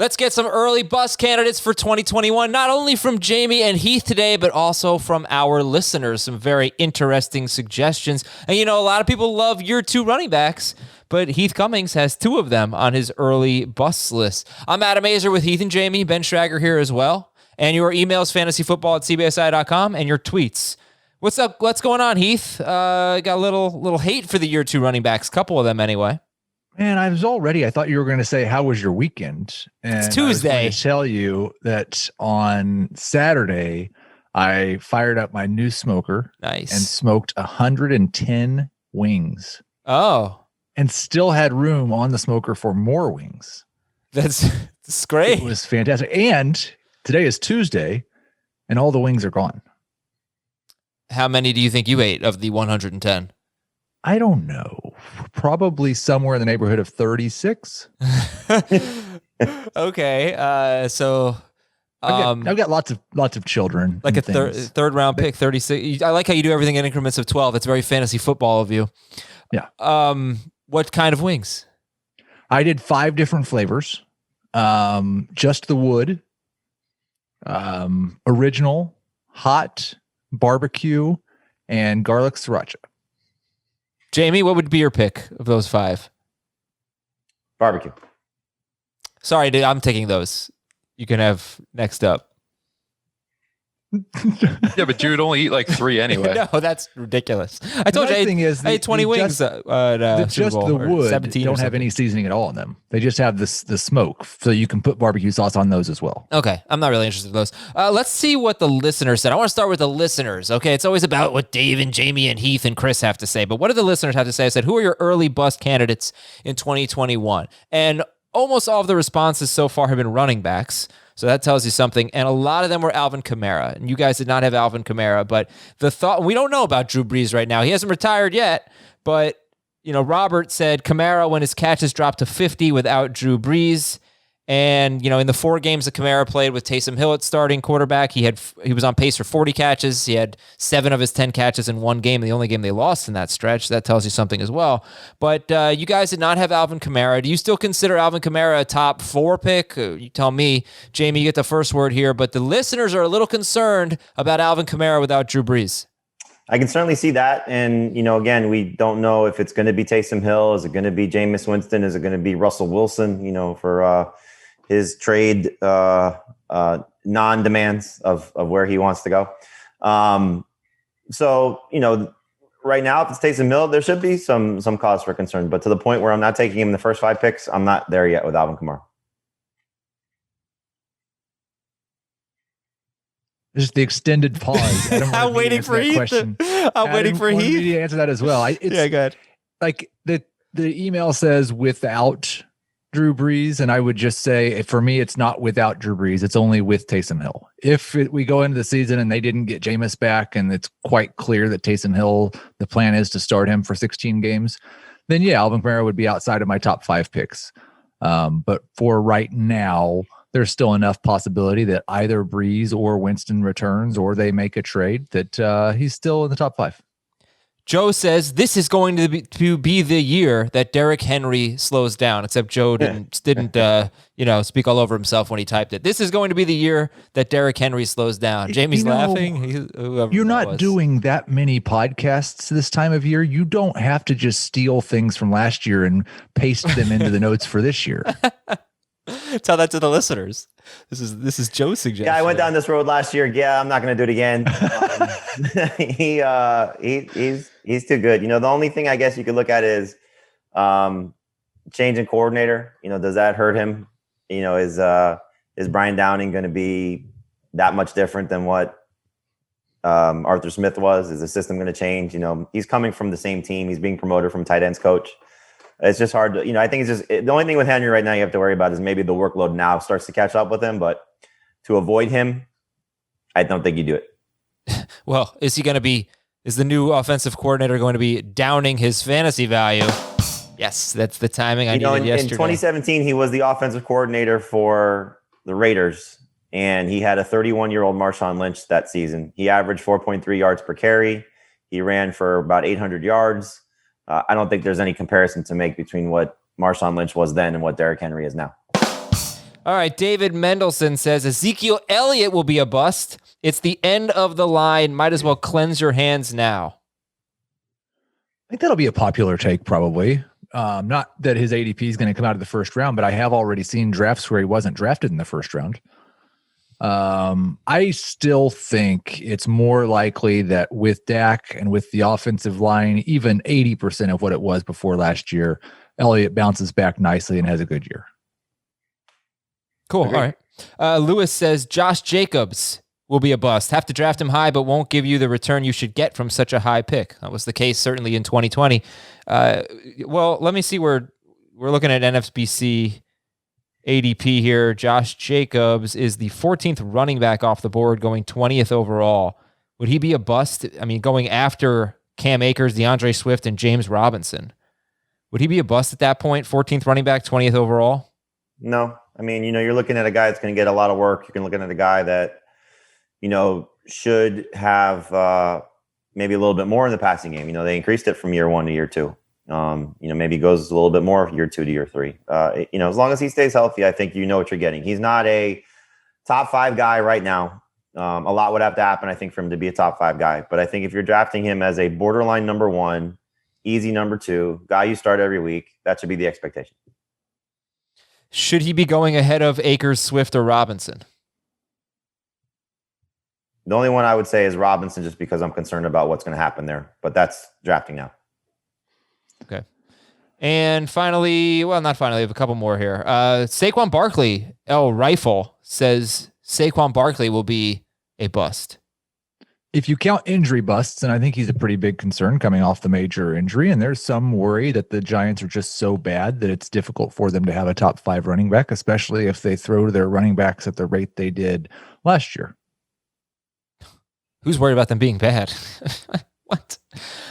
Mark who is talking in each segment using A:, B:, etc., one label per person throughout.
A: Let's get some early bus candidates for 2021, not only from Jamey and Heath today, but also from our listeners. Some very interesting suggestions. And, a lot of people love your two running backs, but Heath Cummings has two of them on his early bus list. I'm Adam Azer with Heath and Jamey. Ben Schrager here as well. And your emails, fantasyfootball@cbsi.com, and your tweets. What's up? What's going on, Heath? Got a little hate for the year two running backs, couple of them anyway.
B: Man, I thought you were going to say, how was your weekend? And
A: it's Tuesday.
B: I was going to tell you that on Saturday, I fired up my new smoker.
A: Nice.
B: And smoked 110 wings.
A: Oh.
B: And still had room on the smoker for more wings.
A: That's great.
B: It was fantastic. And today is Tuesday, and all the wings are gone.
A: How many do you think you ate of the 110?
B: I don't know. Probably somewhere in the neighborhood of 36.
A: Okay. So
B: I've got lots of children.
A: Like a third round pick, 36. I like how you do everything in increments of 12. It's very fantasy football of you.
B: Yeah.
A: What kind of wings?
B: I did 5 different flavors. Just the wood, original, hot, barbecue, and garlic sriracha.
A: Jamey, what would be your pick of those 5?
C: Barbecue.
A: Sorry, dude, I'm taking those. You can have next up.
D: Yeah, but you would only eat like 3 anyway.
A: No, that's ridiculous. I told you I ate 20 wings
B: just
A: Super Bowl,
B: the wood
A: 17
B: don't have any seasoning at all in them. They just have the smoke, so you can put barbecue sauce on those as well.
A: Okay, I'm not really interested in those. Let's see what the listeners said. I want to start with the listeners. Okay, it's always about what Dave and Jamey and Heath and Chris have to say, but what do the listeners have to say? I said, who are your early bust candidates in 2021? And almost all of the responses so far have been running backs. So that tells you something. And a lot of them were Alvin Kamara. And you guys did not have Alvin Kamara. But the thought, we don't know about Drew Brees right now. He hasn't retired yet. But, Robert said Kamara when his catches dropped to 50 without Drew Brees. And, in the 4 games that Kamara played with Taysom Hill at starting quarterback, he was on pace for 40 catches. He had 7 of his 10 catches in one game, the only game they lost in that stretch. That tells you something as well. But you guys did not have Alvin Kamara. Do you still consider Alvin Kamara a top 4 pick? You tell me. Jamey, you get the first word here. But the listeners are a little concerned about Alvin Kamara without Drew Brees.
C: I can certainly see that. And, again, we don't know if it's going to be Taysom Hill. Is it going to be Jameis Winston? Is it going to be Russell Wilson, for his trade non-demands of where he wants to go. So, right now, if it's Taysom Hill, there should be some cause for concern. But to the point where I'm not taking him in the first 5 picks, I'm not there yet with Alvin Kamara.
B: Just the extended pause.
A: I'm waiting for Heath. I'm waiting for Heath
B: to answer that as well.
A: Yeah, go ahead.
B: Like the email says without Drew Brees, and I would just say, for me, it's not without Drew Brees. It's only with Taysom Hill. If we go into the season and they didn't get Jameis back, and it's quite clear that Taysom Hill, the plan is to start him for 16 games, then yeah, Alvin Kamara would be outside of my top 5 picks. But for right now, there's still enough possibility that either Brees or Winston returns, or they make a trade, that he's still in the top 5.
A: Joe says this is going to be the year that Derrick Henry slows down, except Joe didn't speak all over himself when he typed it. This is going to be the year that Derrick Henry slows down. Jamey's laughing.
B: You're not doing that many podcasts this time of year. You don't have to just steal things from last year and paste them into the notes for this year.
A: Tell that to the listeners. This is Joe's suggestion.
C: Yeah, I went down this road last year. Yeah, I'm not going to do it again. He's too good. The only thing I guess you could look at is change in coordinator. Does that hurt him? Is Brian Downing going to be that much different than what Arthur Smith was? Is the system going to change? He's coming from the same team. He's being promoted from tight ends coach. It's just hard to, I think it's just the only thing with Henry right now you have to worry about is maybe the workload now starts to catch up with him. But to avoid him, I don't think you do it.
A: Well, is the new offensive coordinator going to be downing his fantasy value? Yes, that's the timing I needed yesterday.
C: In 2017, he was the offensive coordinator for the Raiders, and he had a 31-year-old Marshawn Lynch that season. He averaged 4.3 yards per carry. He ran for about 800 yards. I don't think there's any comparison to make between what Marshawn Lynch was then and what Derrick Henry is now.
A: All right, David Mendelson says Ezekiel Elliott will be a bust. It's the end of the line. Might as well cleanse your hands now.
B: I think that'll be a popular take, probably. Not that his ADP is going to come out of the first round, but I have already seen drafts where he wasn't drafted in the first round. I still think it's more likely that with Dak and with the offensive line, even 80% of what it was before last year, Elliott bounces back nicely and has a good year.
A: Cool. All right. Lewis says Josh Jacobs will be a bust. Have to draft him high, but won't give you the return you should get from such a high pick. That was the case certainly in 2020. Well, let me see where we're looking at NFBC ADP here. Josh Jacobs is the 14th running back off the board, going 20th overall. Would he be a bust? I mean, going after Cam Akers, DeAndre Swift, and James Robinson. Would he be a bust at that point? 14th running back, 20th overall?
C: No. I mean, you're looking at a guy that's going to get a lot of work. You're looking at a guy that, should have maybe a little bit more in the passing game. They increased it from year 1 to year 2. Maybe goes a little bit more year 2 to year 3. As long as he stays healthy, I think what you're getting. He's not a top 5 guy right now. A lot would have to happen, I think, for him to be a top 5 guy. But I think if you're drafting him as a borderline number 1, easy number 2, guy you start every week, that should be the expectation.
A: Should he be going ahead of Akers, Swift, or Robinson?
C: The only one I would say is Robinson, just because I'm concerned about what's going to happen there. But that's drafting now.
A: Okay. And finally, well, not finally, I have a couple more here. Saquon Barkley, Rifle, says Saquon Barkley will be a bust.
B: If you count injury busts, and I think he's a pretty big concern coming off the major injury, and there's some worry that the Giants are just so bad that it's difficult for them to have a top 5 running back, especially if they throw their running backs at the rate they did last year.
A: Who's worried about them being bad? What?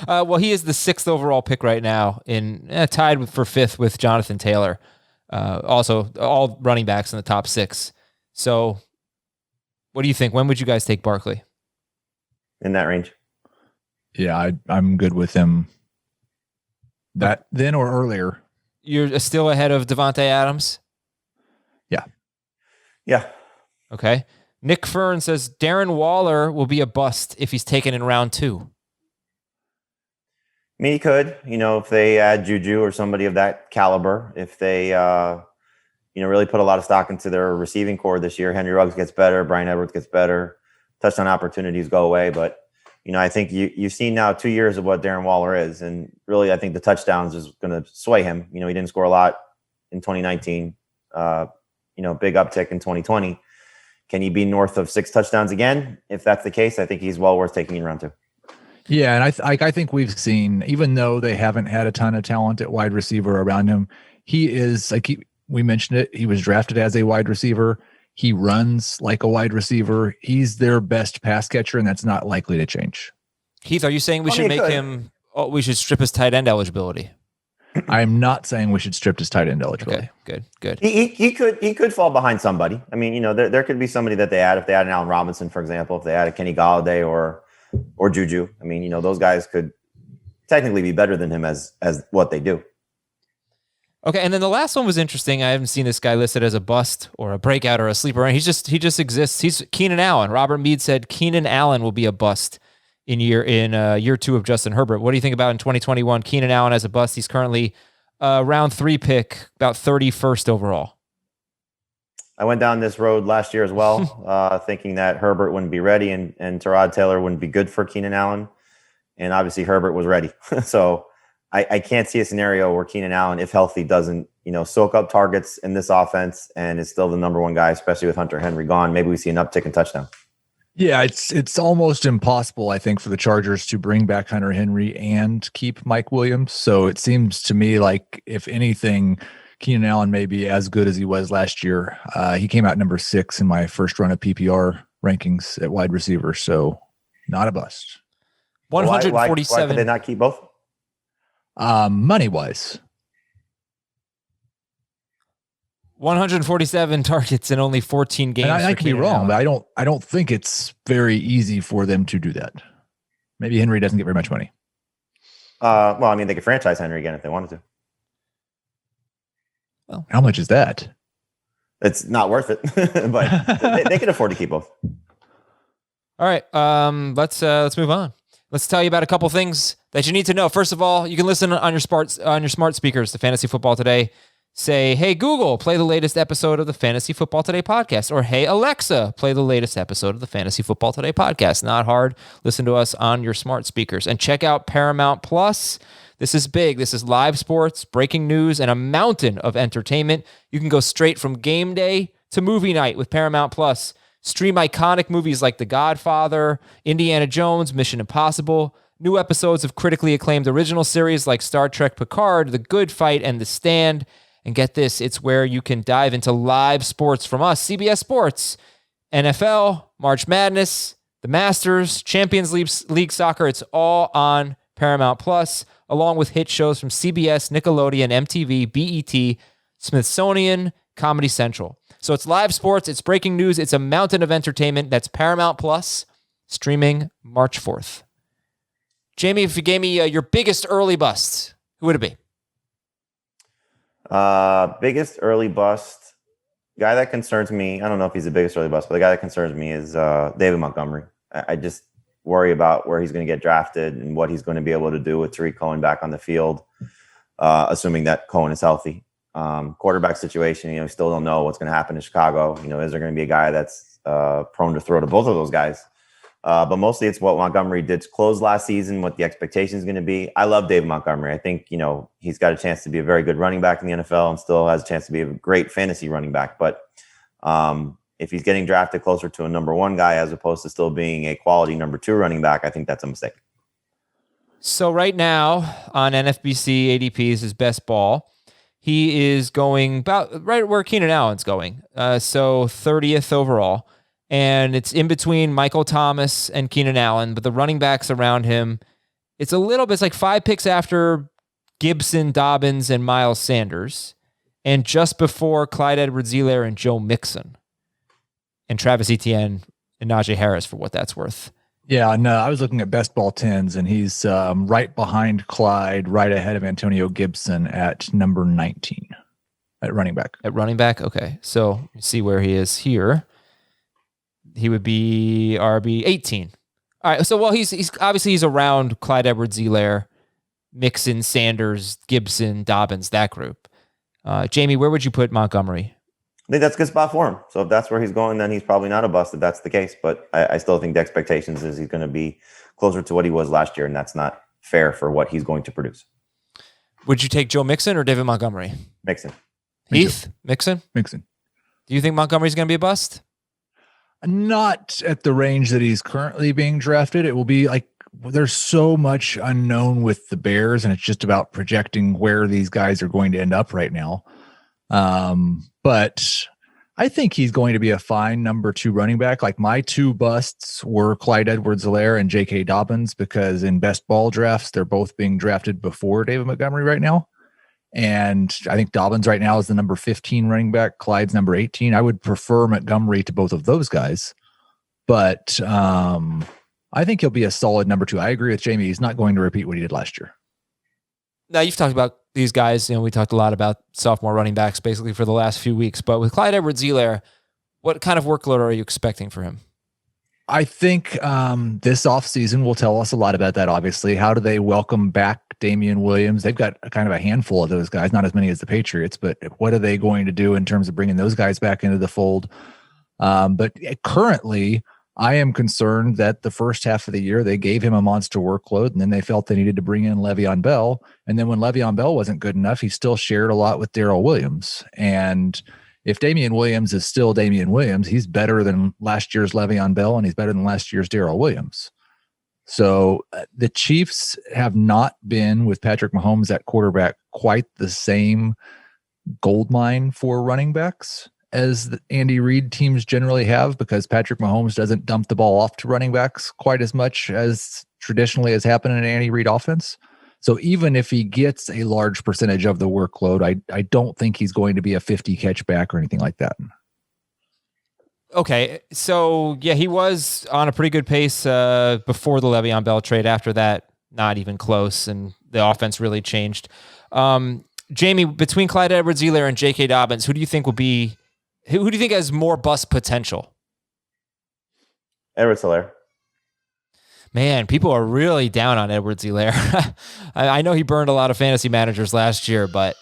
A: Well, he is the 6th overall pick right now, tied for 5th with Jonathan Taylor. Also, all running backs in the top 6. So, what do you think? When would you guys take Barkley?
C: In that range.
B: Yeah, I'm good with him. That then or earlier.
A: You're still ahead of Devontae Adams?
C: Yeah.
A: Okay. Nick Fern says Darren Waller will be a bust if he's taken in round 2.
C: I mean, he could, if they add Juju or somebody of that caliber, if they, really put a lot of stock into their receiving core this year. Henry Ruggs gets better. Bryan Edwards gets better. Touchdown opportunities go away. But, I think you've seen now 2 years of what Darren Waller is. And really, I think the touchdowns is going to sway him. He didn't score a lot in 2019, big uptick in 2020. Can he be north of 6 touchdowns again? If that's the case, I think he's well worth taking in round 2.
B: Yeah, and I think we've seen, even though they haven't had a ton of talent at wide receiver around him, he is, we mentioned it, he was drafted as a wide receiver. He runs like a wide receiver. He's their best pass catcher, and that's not likely to change.
A: Heath, are you saying we should make him, we should strip his tight end eligibility?
B: I'm not saying we should strip his tight end eligibility.
A: Okay, good.
C: He could fall behind somebody. I mean, there could be somebody that they add, if they add an Allen Robinson, for example, if they add a Kenny Golladay or Juju. I mean, those guys could technically be better than him as what they do.
A: Okay, and then the last one was interesting. I haven't seen this guy listed as a bust or a breakout or a sleeper. He just exists. He's Keenan Allen. Robert Meade said Keenan Allen will be a bust in year 2 of Justin Herbert. What do you think about in 2021? Keenan Allen as a bust. He's currently round 3 pick, about 31st overall.
C: I went down this road last year as well, thinking that Herbert wouldn't be ready and Tyrod Taylor wouldn't be good for Keenan Allen. And obviously Herbert was ready. So I can't see a scenario where Keenan Allen, if healthy, doesn't, soak up targets in this offense and is still the number 1 guy, especially with Hunter Henry gone. Maybe we see an uptick in touchdown.
B: Yeah, it's almost impossible, I think, for the Chargers to bring back Hunter Henry and keep Mike Williams. So it seems to me like, if anything, Keenan Allen may be as good as he was last year. He came out number 6 in my first run of PPR rankings at wide receiver, so not a bust.
A: 147.
C: Why could they not keep both?
B: Money-wise.
A: 147 targets in only 14 games.
B: And I could be wrong, but I don't think it's very easy for them to do that. Maybe Henry doesn't get very much money.
C: Well, I mean, they could franchise Henry again if they wanted to.
B: Well, how much is that?
C: It's not worth it, but they can afford to keep both.
A: All right, let's move on. Let's tell you about a couple things that you need to know. First of all, you can listen on your smart speakers to Fantasy Football Today. Say, hey, Google, play the latest episode of the Fantasy Football Today podcast. Or, hey, Alexa, play the latest episode of the Fantasy Football Today podcast. Not hard. Listen to us on your smart speakers. And check out Paramount Plus. This is big. This is live sports, breaking news, and a mountain of entertainment. You can go straight from game day to movie night with Paramount Plus. Stream iconic movies like The Godfather, Indiana Jones, Mission Impossible, new episodes of critically acclaimed original series like Star Trek Picard, The Good Fight, and The Stand. And get this, it's where you can dive into live sports from us, CBS Sports, NFL, March Madness, the Masters, Champions League Soccer. It's all on Paramount Plus, along with hit shows from CBS, Nickelodeon, MTV, BET, Smithsonian, Comedy Central. So it's live sports, it's breaking news, it's a mountain of entertainment. That's Paramount Plus, streaming March 4th. Jamey, if you gave me your biggest early bust, who would it be?
C: Biggest early bust, guy that concerns me. I don't know if he's the biggest early bust, but the guy that concerns me is David Montgomery. I just worry about where he's going to get drafted and what he's going to be able to do with Tariq Cohen back on the field, assuming that Cohen is healthy. Quarterback situation, you still don't know what's going to happen in Chicago. Is there going to be a guy that's prone to throw to both of those guys? But mostly it's what Montgomery did close last season, what the expectation is going to be. I love David Montgomery. I think, he's got a chance to be a very good running back in the NFL and still has a chance to be a great fantasy running back. But if he's getting drafted closer to a number one guy as opposed to still being a quality number two running back, I think that's a mistake.
A: So right now on NFBC ADP is his best ball. He is going about right where Keenan Allen's going. So 30th overall. And it's in between Michael Thomas and Keenan Allen, but the running backs around him, it's like 5 picks after Gibson, Dobbins, and Miles Sanders, and just before Clyde Edwards-Helaire and Joe Mixon, and Travis Etienne and Najee Harris, for what that's worth.
B: Yeah, no, I was looking at best ball 10s, and he's right behind Clyde, right ahead of Antonio Gibson at number 19 at running back.
A: At running back? Okay, so you see where he is here. He would be RB 18. All right. So, well, he's obviously around Clyde Edwards-Helaire, Mixon, Sanders, Gibson, Dobbins, that group. Jamey, where would you put Montgomery?
C: I think that's a good spot for him. So if that's where he's going, then he's probably not a bust if that's the case. But I still think the expectations is he's going to be closer to what he was last year, and that's not fair for what he's going to produce.
A: Would you take Joe Mixon or David Montgomery?
C: Mixon.
A: Heath? Mixon?
B: Mixon.
A: Do you think Montgomery's going to be a bust?
B: Not at the range that he's currently being drafted. It will be like there's so much unknown with the Bears, and it's just about projecting where these guys are going to end up right now. But I think he's going to be a fine number 2 running back. Like my 2 busts were Clyde Edwards-Helaire and J.K. Dobbins, because in best ball drafts, they're both being drafted before David Montgomery right now. And I think Dobbins right now is the number 15 running back. Clyde's number 18. I would prefer Montgomery to both of those guys. But I think he'll be a solid number 2. I agree with Jamey. He's not going to repeat what he did last year.
A: Now, you've talked about these guys. We talked a lot about sophomore running backs basically for the last few weeks. But with Clyde Edwards-Helaire, what kind of workload are you expecting for him?
B: I think this offseason will tell us a lot about that, obviously. How do they welcome back Damian Williams? They've got kind of a handful of those guys, not as many as the Patriots, but what are they going to do in terms of bringing those guys back into the fold? But currently, I am concerned that the first half of the year, they gave him a monster workload, and then they felt they needed to bring in Le'Veon Bell. And then when Le'Veon Bell wasn't good enough, he still shared a lot with Darrell Williams. And if Damian Williams is still Damian Williams, he's better than last year's Le'Veon Bell, and he's better than last year's Darrell Williams. So the Chiefs have not been, with Patrick Mahomes at quarterback, quite the same gold mine for running backs as the Andy Reid teams generally have, because Patrick Mahomes doesn't dump the ball off to running backs quite as much as traditionally has happened in an Andy Reid offense. So even if he gets a large percentage of the workload, I don't think he's going to be a 50 catch back or anything like that.
A: Okay, so yeah, he was on a pretty good pace before the Le'Veon Bell trade. After that, not even close, and the offense really changed. Jamey, between Clyde Edwards-Helaire and J.K. Dobbins, who do you think will be Who do you think has more bust potential?
C: Edwards-Helaire.
A: Man, people are really down on Edwards-Helaire. I know he burned a lot of fantasy managers last year, but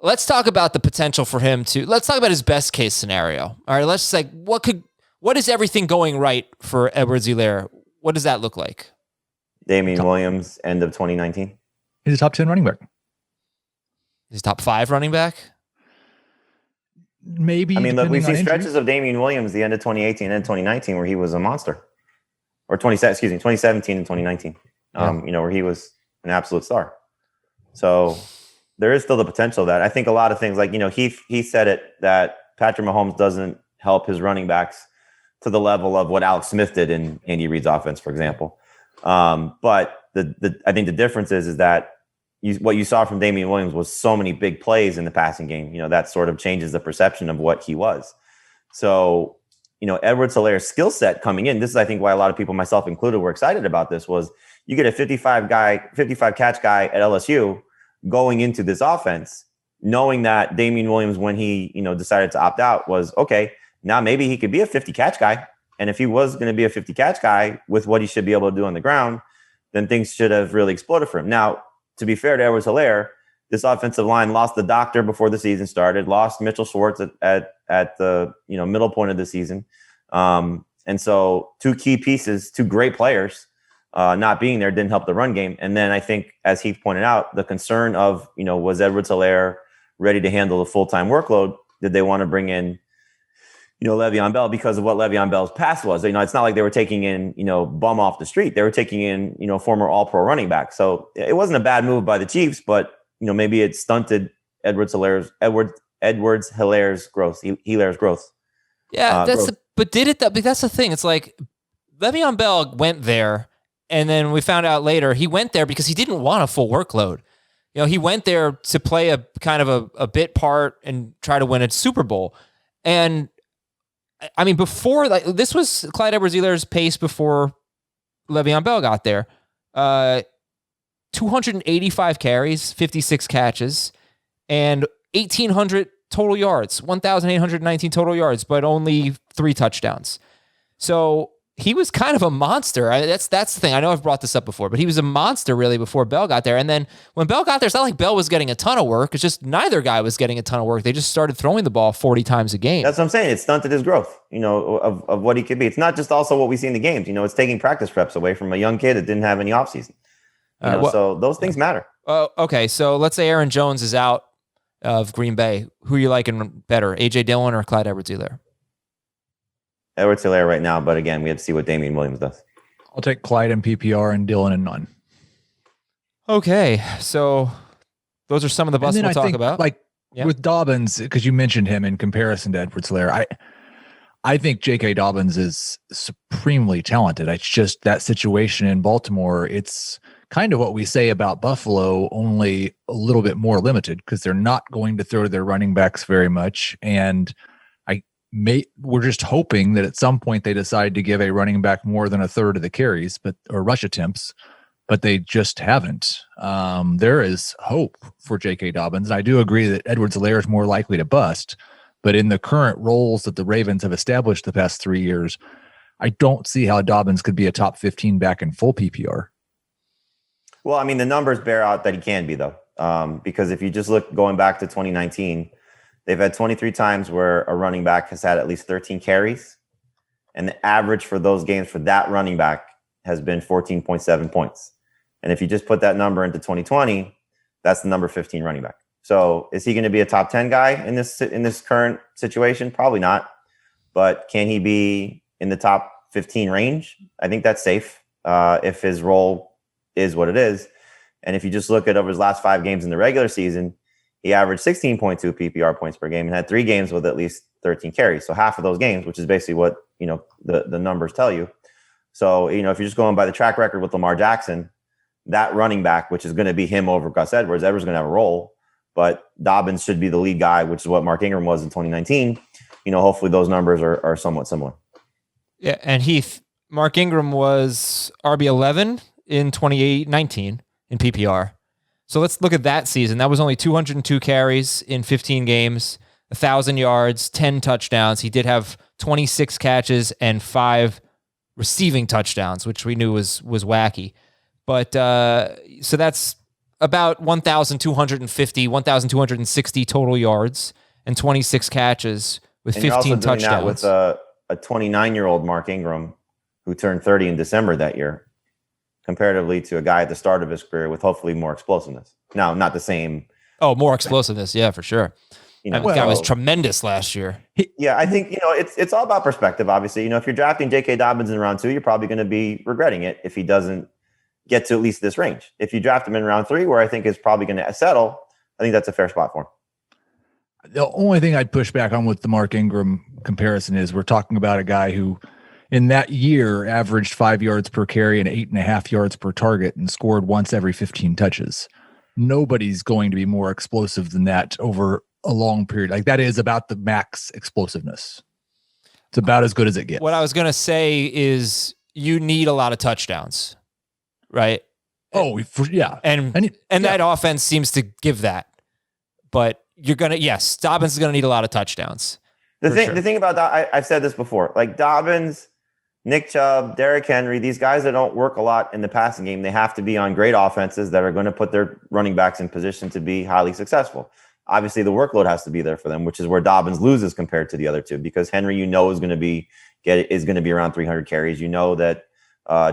A: let's talk about the potential for him to. Let's talk about his best case scenario. All right, let's say what is everything going right for Edwards-Helaire? What does that look like?
C: Damien Williams, end of 2019.
B: He's a top 10 running back.
A: He's top 5 running back.
B: Maybe.
C: I mean, look, we've seen
B: injury.
C: stretches of Damien Williams the end of 2018 and 2019 where he was a monster. Or 2017 and 2019, where he was an absolute star. So there is still the potential that I think a lot of things like, he said it that Patrick Mahomes doesn't help his running backs to the level of what Alex Smith did in Andy Reid's offense, for example. But I think the difference is that what you saw from Damien Williams was so many big plays in the passing game. That sort of changes the perception of what he was. So, Edwards-Helaire's skill set coming in, this is, I think, why a lot of people, myself included, were excited about this, was you get a 55 catch guy at LSU going into this offense, knowing that Damien Williams, when he, decided to opt out, was okay. Now maybe he could be a 50 catch guy. And if he was going to be a 50 catch guy with what he should be able to do on the ground, then things should have really exploded for him. Now, to be fair to Edwards-Helaire, this offensive line lost the doctor before the season started, lost Mitchell Schwartz at the middle point of the season. And so 2 key pieces, 2 great players not being there didn't help the run game. And then I think, as Heath pointed out, the concern of, was Edwards-Helaire ready to handle the full-time workload? Did they want to bring in, Le'Veon Bell because of what Le'Veon Bell's past was? It's not like they were taking in, bum off the street. They were taking in, former all-pro running back. So it wasn't a bad move by the Chiefs, but maybe it stunted Edwards-Helaire's growth. Helaire's growth.
A: Yeah, but did it? That's the thing. It's like Le'Veon Bell went there, and then we found out later he went there because he didn't want a full workload. He went there to play a kind of a bit part and try to win a Super Bowl. And I mean, before this was Clyde Edwards-Helaire's pace before Le'Veon Bell got there. 285 carries, 56 catches, and 1,800 total yards, 1,819 total yards, but only 3 touchdowns. So he was kind of a monster. That's the thing. I know I've brought this up before, but he was a monster really before Bell got there. And then when Bell got there, it's not like Bell was getting a ton of work. It's just neither guy was getting a ton of work. They just started throwing the ball 40 times a game.
C: That's what I'm saying. It stunted his growth, of what he could be. It's not just also what we see in the games. It's taking practice reps away from a young kid that didn't have any offseason. So those things matter.
A: Okay, so let's say Aaron Jones is out of Green Bay. Who are you liking better, A.J. Dillon or Clyde Edwards-Helaire?
C: Edwards-Helaire right now, but again, we have to see what Damien Williams does.
B: I'll take Clyde in PPR and Dillon in none.
A: Okay, so those are some of the busts we'll talk about.
B: With Dobbins, because you mentioned him in comparison to Edwards-Helaire, I think J.K. Dobbins is supremely talented. It's just that situation in Baltimore, it's kind of what we say about Buffalo, only a little bit more limited because they're not going to throw their running backs very much. And we're just hoping that at some point they decide to give a running back more than a third of the carries, or rush attempts, but they just haven't. There is hope for J.K. Dobbins. And I do agree that Edwards-Helaire is more likely to bust, but in the current roles that the Ravens have established the past 3 years, I don't see how Dobbins could be a top 15 back in full PPR.
C: Well, I mean, the numbers bear out that he can be, though, because if you just look going back to 2019, they've had 23 times where a running back has had at least 13 carries, and the average for those games for that running back has been 14.7 points. And if you just put that number into 2020, that's the number 15 running back. So is he going to be a top 10 guy in this current situation? Probably not. But can he be in the top 15 range? I think that's safe if his role is what it is. And if you just look at over his last 5 games in the regular season, he averaged 16.2 PPR points per game and had 3 games with at least 13 carries. So half of those games, which is basically what, the numbers tell you. So, if you're just going by the track record with Lamar Jackson, that running back, which is going to be him over Gus Edwards, Edwards is going to have a role, but Dobbins should be the lead guy, which is what Mark Ingram was in 2019. Hopefully those numbers are somewhat similar.
A: Yeah. And Heath, Mark Ingram was RB11 in 2019 in PPR. So let's look at that season. That was only 202 carries in 15 games. 1,000 yards, 10 touchdowns. He did have 26 catches and 5 receiving touchdowns, which we knew was wacky. But so that's about 1,250, 1,260 total yards and 26 catches with 15 touchdowns. You're also doing that
C: with a 29-year-old Mark Ingram who turned 30 in December that year, comparatively to a guy at the start of his career with hopefully more explosiveness. Now, not the same.
A: Oh, more explosiveness. Yeah, for sure. That guy was tremendous last year.
C: Yeah, I think, it's all about perspective, obviously. If you're drafting J.K. Dobbins in round 2, you're probably going to be regretting it if he doesn't get to at least this range. If you draft him in round 3, where I think is probably going to settle, I think that's a fair spot for him.
B: The only thing I'd push back on with the Mark Ingram comparison is we're talking about a guy who in that year averaged 5 yards per carry and 8.5 yards per target and scored once every 15 touches. Nobody's going to be more explosive than that over a long period. Like, that is about the max explosiveness. It's about as good as it gets.
A: What I was going to say is you need a lot of touchdowns, right?
B: Oh, yeah.
A: And that offense seems to give that. But Dobbins is going to need a lot of touchdowns.
C: The thing about that, I've said this before, like Dobbins, Nick Chubb, Derrick Henry, these guys that don't work a lot in the passing game, they have to be on great offenses that are going to put their running backs in position to be highly successful. Obviously, the workload has to be there for them, which is where Dobbins loses compared to the other two, because Henry, is going to be around 300 carries. That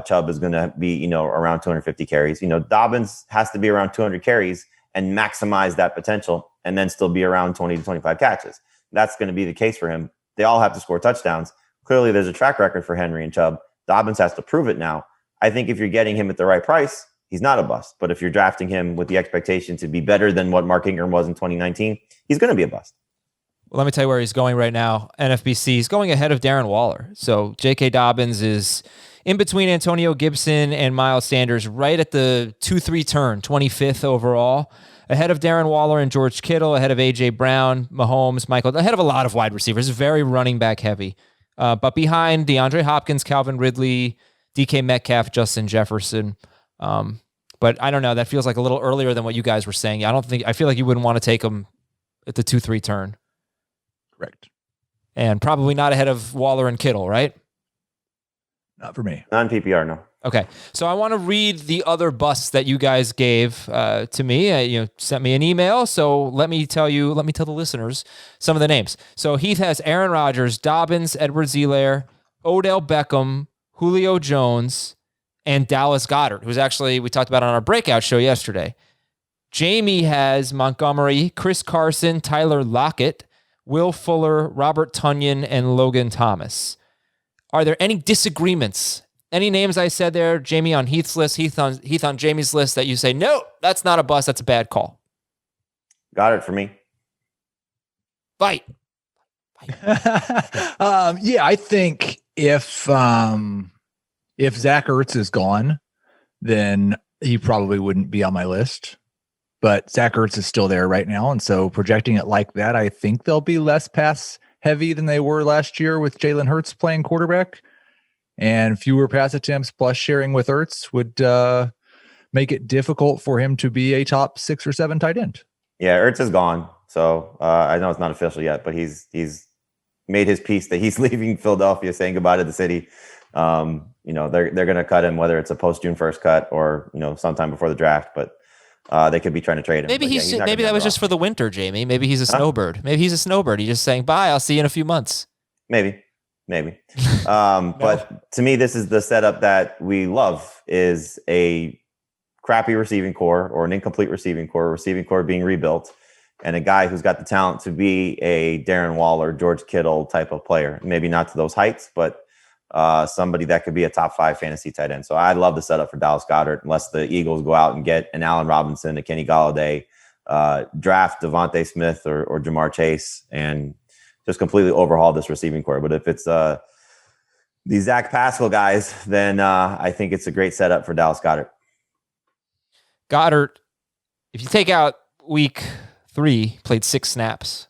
C: Chubb is going to be, around 250 carries. Dobbins has to be around 200 carries and maximize that potential, and then still be around 20 to 25 catches. That's going to be the case for him. They all have to score touchdowns. Clearly, there's a track record for Henry and Chubb. Dobbins has to prove it now. I think if you're getting him at the right price, he's not a bust. But if you're drafting him with the expectation to be better than what Mark Ingram was in 2019, he's going to be a bust.
A: Well, let me tell you where he's going right now. NFBC, he's going ahead of Darren Waller. So J.K. Dobbins is in between Antonio Gibson and Miles Sanders, right at the 2-3 turn, 25th overall. Ahead of Darren Waller and George Kittle, ahead of A.J. Brown, Mahomes, Michael, ahead of a lot of wide receivers, very running back heavy. But behind DeAndre Hopkins, Calvin Ridley, DK Metcalf, Justin Jefferson. But I don't know. That feels like a little earlier than what you guys were saying. I feel like you wouldn't want to take him at the 2-3 turn.
B: Correct.
A: And probably not ahead of Waller and Kittle, right?
B: Not for me.
C: Not in PPR, no.
A: Okay. So I want to read the other busts that you guys gave to me. Sent me an email. So let me tell the listeners some of the names. So Heath has Aaron Rodgers, Dobbins, Edwards-Helaire, Odell Beckham, Julio Jones, and Dallas Goedert, who's actually, we talked about on our breakout show yesterday. Jamey has Montgomery, Chris Carson, Tyler Lockett, Will Fuller, Robert Tonyan, and Logan Thomas. Are there any disagreements? Any names I said there, Jamey on Heath's list, Heath on Jamey's list, that you say, no, that's not a bust, that's a bad call?
C: Goedert for me.
A: Fight.
B: I think if Zach Ertz is gone, then he probably wouldn't be on my list. But Zach Ertz is still there right now, and so projecting it like that, I think they'll be less pass heavy than they were last year with Jalen Hurts playing quarterback, and fewer pass attempts plus sharing with Ertz would make it difficult for him to be a top 6 or 7 tight end. Yeah,
C: Ertz is gone, so I know it's not official yet, but he's made his piece that he's leaving Philadelphia, saying goodbye to the city. They're going to cut him, whether it's a post June 1st cut or sometime before the draft, but they could be trying to trade him.
A: Maybe maybe that was just for the winter, Jamey. Maybe he's a snowbird. Maybe he's a snowbird. He's just saying bye. I'll see you in a few months.
C: Maybe. But to me, this is the setup that we love: is a crappy receiving core or an incomplete receiving core being rebuilt, and a guy who's got the talent to be a Darren Waller, George Kittle type of player. Maybe not to those heights, but somebody that could be a top 5 fantasy tight end. So I love the setup for Dallas Goedert, unless the Eagles go out and get an Allen Robinson, a Kenny Golladay, draft Devontae Smith or Jamar Chase, and just completely overhaul this receiving core. But if it's the Zach Pascal guys, then I think it's a great setup for Dallas Goedert.
A: Goedert, if you take out week 3, played 6 snaps.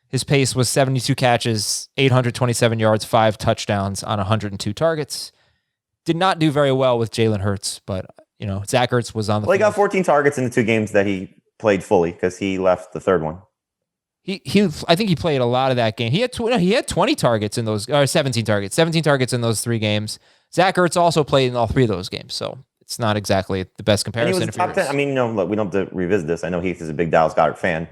A: His pace was 72 catches, 827 yards, 5 touchdowns on 102 targets. Did not do very well with Jalen Hurts, but Zach Ertz was on the field.
C: He got 14 targets in the 2 games that he played fully, because he left the third one.
A: I think he played a lot of that game. He had 20 targets in those, or 17 targets in those 3 games. Zach Ertz also played in all 3 of those games, so it's not exactly the best comparison.
C: And he was top 10. I mean, look, we don't have to revisit this. I know Heath is a big Dallas Goedert fan.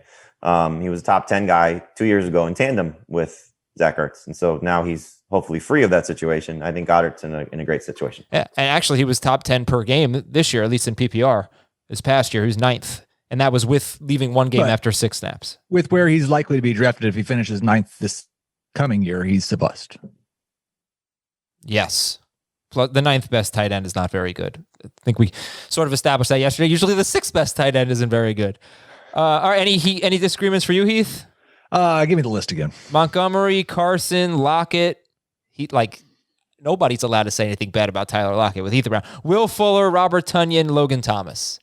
C: He was a top 10 guy 2 years ago in tandem with Zach Ertz, and so now he's hopefully free of that situation. I think Goddard's in a great situation.
A: Yeah, and actually, he was top 10 per game this year, at least in PPR. This past year, he was 9th. And that was with leaving one game after 6 snaps.
B: With where he's likely to be drafted if he finishes 9th this coming year, he's a bust.
A: Yes. The 9th best tight end is not very good. I think we sort of established that yesterday. Usually the 6th best tight end isn't very good. Are any disagreements for you, Heath?
B: Give me the list again.
A: Montgomery, Carson, Lockett. Nobody's allowed to say anything bad about Tyler Lockett with Heath around. Will Fuller, Robert Tonyan, Logan Thomas.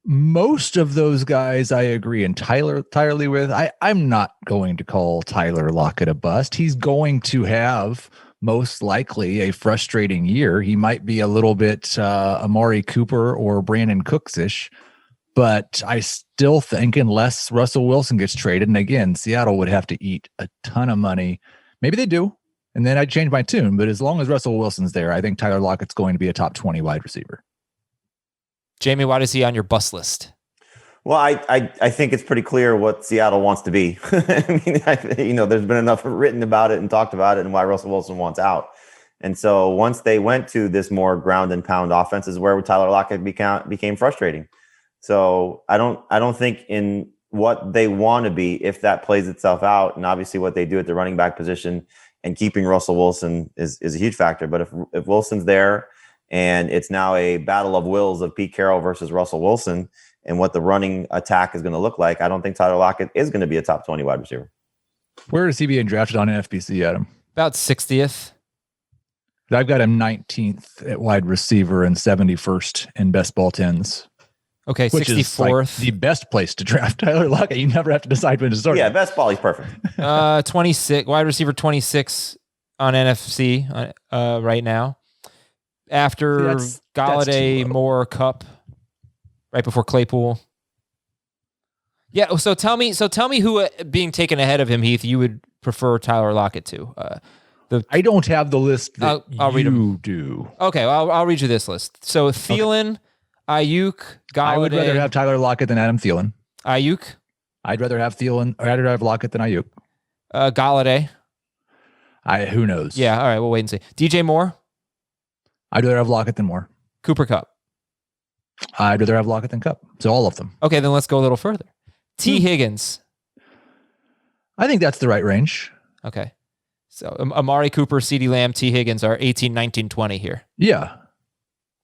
B: Most of those guys I agree entirely with. I'm not going to call Tyler Lockett a bust. He's going to have most likely a frustrating year. He might be a little bit Amari Cooper or Brandon Cooks-ish, but I still think unless Russell Wilson gets traded, and again, Seattle would have to eat a ton of money. Maybe they do, and then I'd change my tune. But as long as Russell Wilson's there, I think Tyler Lockett's going to be a top 20 wide receiver.
A: Jamey, why is he on your bust list?
C: Well, I think it's pretty clear what Seattle wants to be. I mean, there's been enough written about it and talked about it and why Russell Wilson wants out. And so once they went to this more ground and pound offense is where Tyler Lockett became frustrating. So I don't think in what they want to be, if that plays itself out, and obviously what they do at the running back position and keeping Russell Wilson is a huge factor. But if Wilson's there, and it's now a battle of wills of Pete Carroll versus Russell Wilson and what the running attack is going to look like, I don't think Tyler Lockett is going to be a top 20 wide receiver.
B: Where is he being drafted on NFBC, Adam?
A: About 60th.
B: I've got him 19th at wide receiver and 71st in best ball 10s.
A: Okay,
B: which
A: 64th.
B: Is like the best place to draft Tyler Lockett. You never have to decide when to start.
C: Yeah, best ball, he's perfect.
A: 26, wide receiver 26 on NFC right now. After Galladay, Moore, Cup, right before Claypool. Yeah. So tell me who being taken ahead of him, Heath, you would prefer Tyler Lockett to.
B: I don't have the list that
A: I'll read them.
B: Do.
A: Okay, well, I'll read you this list. So Thielen, Ayuk, Galladay.
B: I would rather have Tyler Lockett than Adam Thielen.
A: Ayuk.
B: I'd rather have Thielen. Or I'd rather have Lockett than Ayuk.
A: Galladay.
B: Who knows?
A: Yeah. All right. We'll wait and see. DJ Moore.
B: I'd rather have Lockett than Moore.
A: Cooper Kupp.
B: I'd rather have Lockett than Kupp. So all of them.
A: Okay, then let's go a little further. T. Higgins.
B: I think that's the right range.
A: Okay. So Amari Cooper, CeeDee Lamb, T. Higgins are 18, 19, 20 here.
B: Yeah.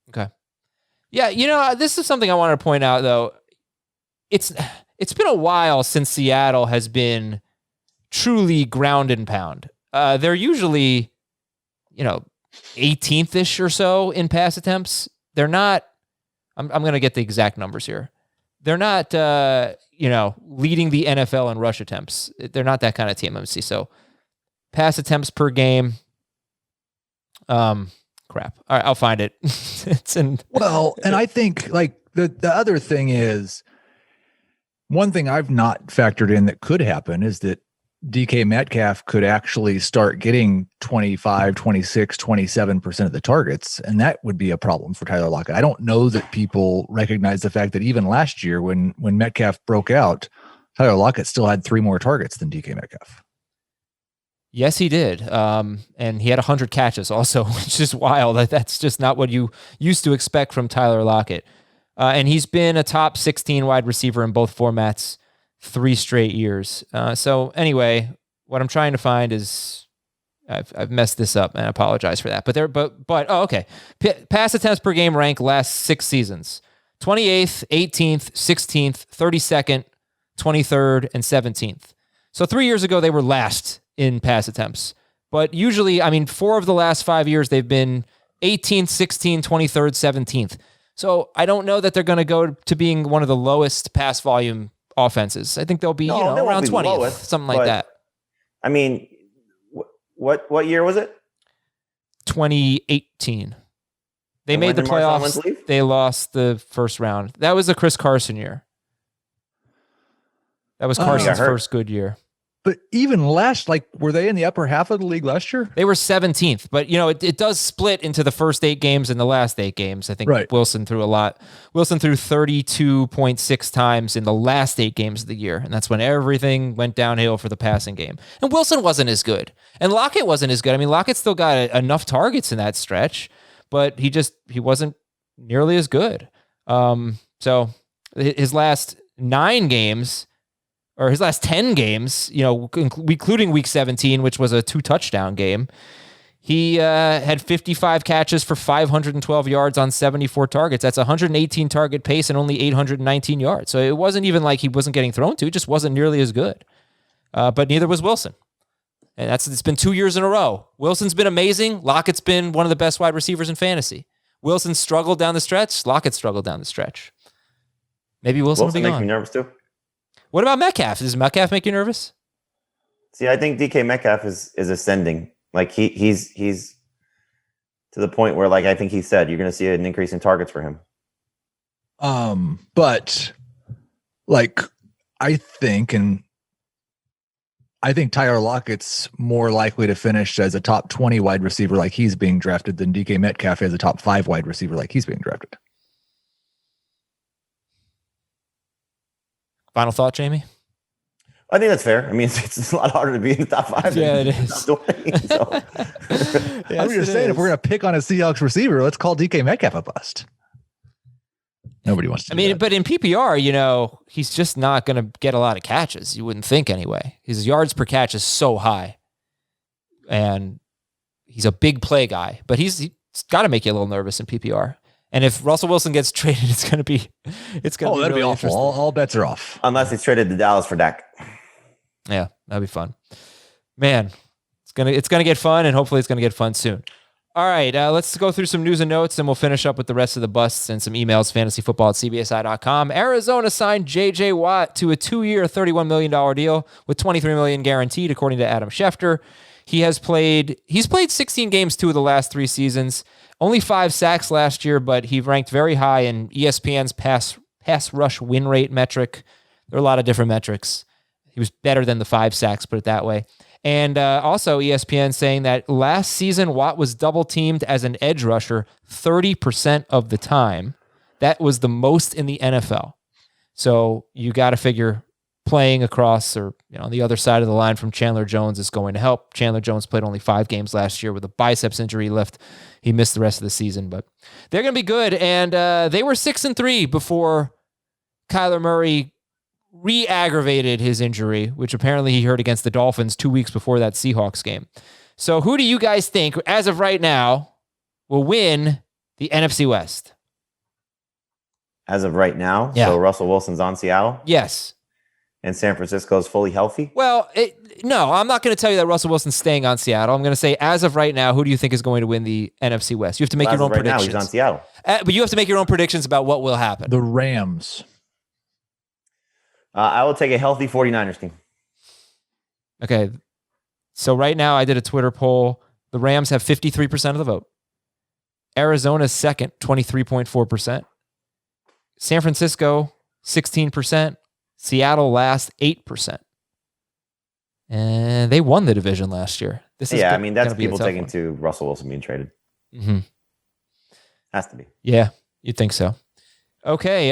A: Okay. Yeah, this is something I wanted to point out, though. It's been a while since Seattle has been truly ground and pound. They're usually, 18th-ish or so in pass attempts. They're not, I'm going to get the exact numbers here. They're not, leading the NFL in rush attempts. They're not that kind of team, MC. So pass attempts per game. Crap. All right, I'll find it. And
B: I think the other thing is, one thing I've not factored in that could happen is that DK Metcalf could actually start getting 25, 26, 27% of the targets, and that would be a problem for Tyler Lockett. I don't know that people recognize the fact that even last year when Metcalf broke out, Tyler Lockett still had 3 more targets than DK Metcalf.
A: Yes, he did. And he had 100 catches also, which is wild. That's just not what you used to expect from Tyler Lockett. And he's been a top 16 wide receiver in both formats 3 straight years. So anyway, what I'm trying to find is I've messed this up and I apologize for that. But okay. Pass attempts per game rank last 6 seasons. 28th, 18th, 16th, 32nd, 23rd, and 17th. So 3 years ago, they were last in pass attempts. But usually, 4 of the last 5 years, they've been 18th, 16th, 23rd, 17th. So I don't know that they're going to go to being one of the lowest pass volume offenses. I think they'll be, around 20th, something like that.
C: What year was it?
A: 2018. They made the playoffs. They lost the first round. That was the Chris Carson year. That was Carson's
C: hurt.
A: first good year.
B: But even were they in the upper half of the league last year?
A: They were 17th, but it does split into the first 8 games and the last 8 games. I think Wilson threw a lot. Wilson threw 32.6 times in the last 8 games of the year, and that's when everything went downhill for the passing game. And Wilson wasn't as good, and Lockett wasn't as good. I mean, Lockett still got enough targets in that stretch, but he wasn't nearly as good. So his last 9 games. Or his last 10 games, including week 17, which was a 2-touchdown game, he had 55 catches for 512 yards on 74 targets. That's 118 target pace and only 819 yards. So it wasn't even like he wasn't getting thrown to. It just wasn't nearly as good. But neither was Wilson. And it's been 2 years in a row. Wilson's been amazing. Lockett's been one of the best wide receivers in fantasy. Wilson struggled down the stretch. Lockett struggled down the stretch. Maybe Wilson will be gone.
C: Makes me nervous too.
A: What about Metcalf? Does Metcalf make you nervous?
C: See, I think DK Metcalf is ascending. Like he's to the point where, like I think he said, you're going to see an increase in targets for him.
B: But I think Tyler Lockett's more likely to finish as a top 20 wide receiver like he's being drafted than DK Metcalf as a top 5 wide receiver like he's being drafted.
A: Final thought, Jamey?
C: I think that's fair. I mean, it's a lot harder to be in the top 5.
A: Yeah, it is.
C: Top 20, so.
B: I'm just saying, if we're going to pick on a Seahawks receiver, let's call DK Metcalf a bust. Nobody wants to.
A: But in PPR, he's just not going to get a lot of catches. You wouldn't think anyway. His yards per catch is so high, and he's a big play guy. But he's got to make you a little nervous in PPR. And if Russell Wilson gets traded, it's going to be
B: that'd be awful. All bets are off.
C: Unless he's traded to Dallas for Dak.
A: Yeah, that'd be fun. Man, it's gonna get fun, and hopefully it's gonna get fun soon. All right, let's go through some news and notes, and we'll finish up with the rest of the busts and some emails. fantasyfootball@cbsi.com. Arizona signed J.J. Watt to a 2-year, $31 million deal with $23 million guaranteed, according to Adam Schefter. He's played 16 games 2 of the last 3 seasons. Only 5 sacks last year, but he ranked very high in ESPN's pass rush win rate metric. There are a lot of different metrics. He was better than the 5 sacks, put it that way. And also ESPN saying that last season, Watt was double-teamed as an edge rusher 30% of the time. That was the most in the NFL. So you got to figure playing across or on the other side of the line from Chandler Jones is going to help. Chandler Jones played only 5 games last year with a biceps injury left. He missed the rest of the season, but they're going to be good. And they were 6-3 before Kyler Murray re-aggravated his injury, which apparently he hurt against the Dolphins 2 weeks before that Seahawks game. So who do you guys think, as of right now, will win the NFC West?
C: As of right now?
A: Yeah.
C: So Russell Wilson's on Seattle?
A: Yes.
C: And San Francisco is fully healthy?
A: Well, no, I'm not going to tell you that Russell Wilson's staying on Seattle. I'm going to say, as of right now, who do you think is going to win the NFC West? You have to make your own predictions.
C: Now he's on Seattle.
A: But you have to make your own predictions about what will happen.
B: The Rams.
C: I will take a healthy 49ers team.
A: Okay. So right now, I did a Twitter poll. The Rams have 53% of the vote. Arizona's second, 23.4%. San Francisco, 16%. Seattle last, 8%. And they won the division last year.
C: That's people taking to Russell Wilson being traded.
A: Mm-hmm.
C: Has to be.
A: Yeah, you'd think so. Okay,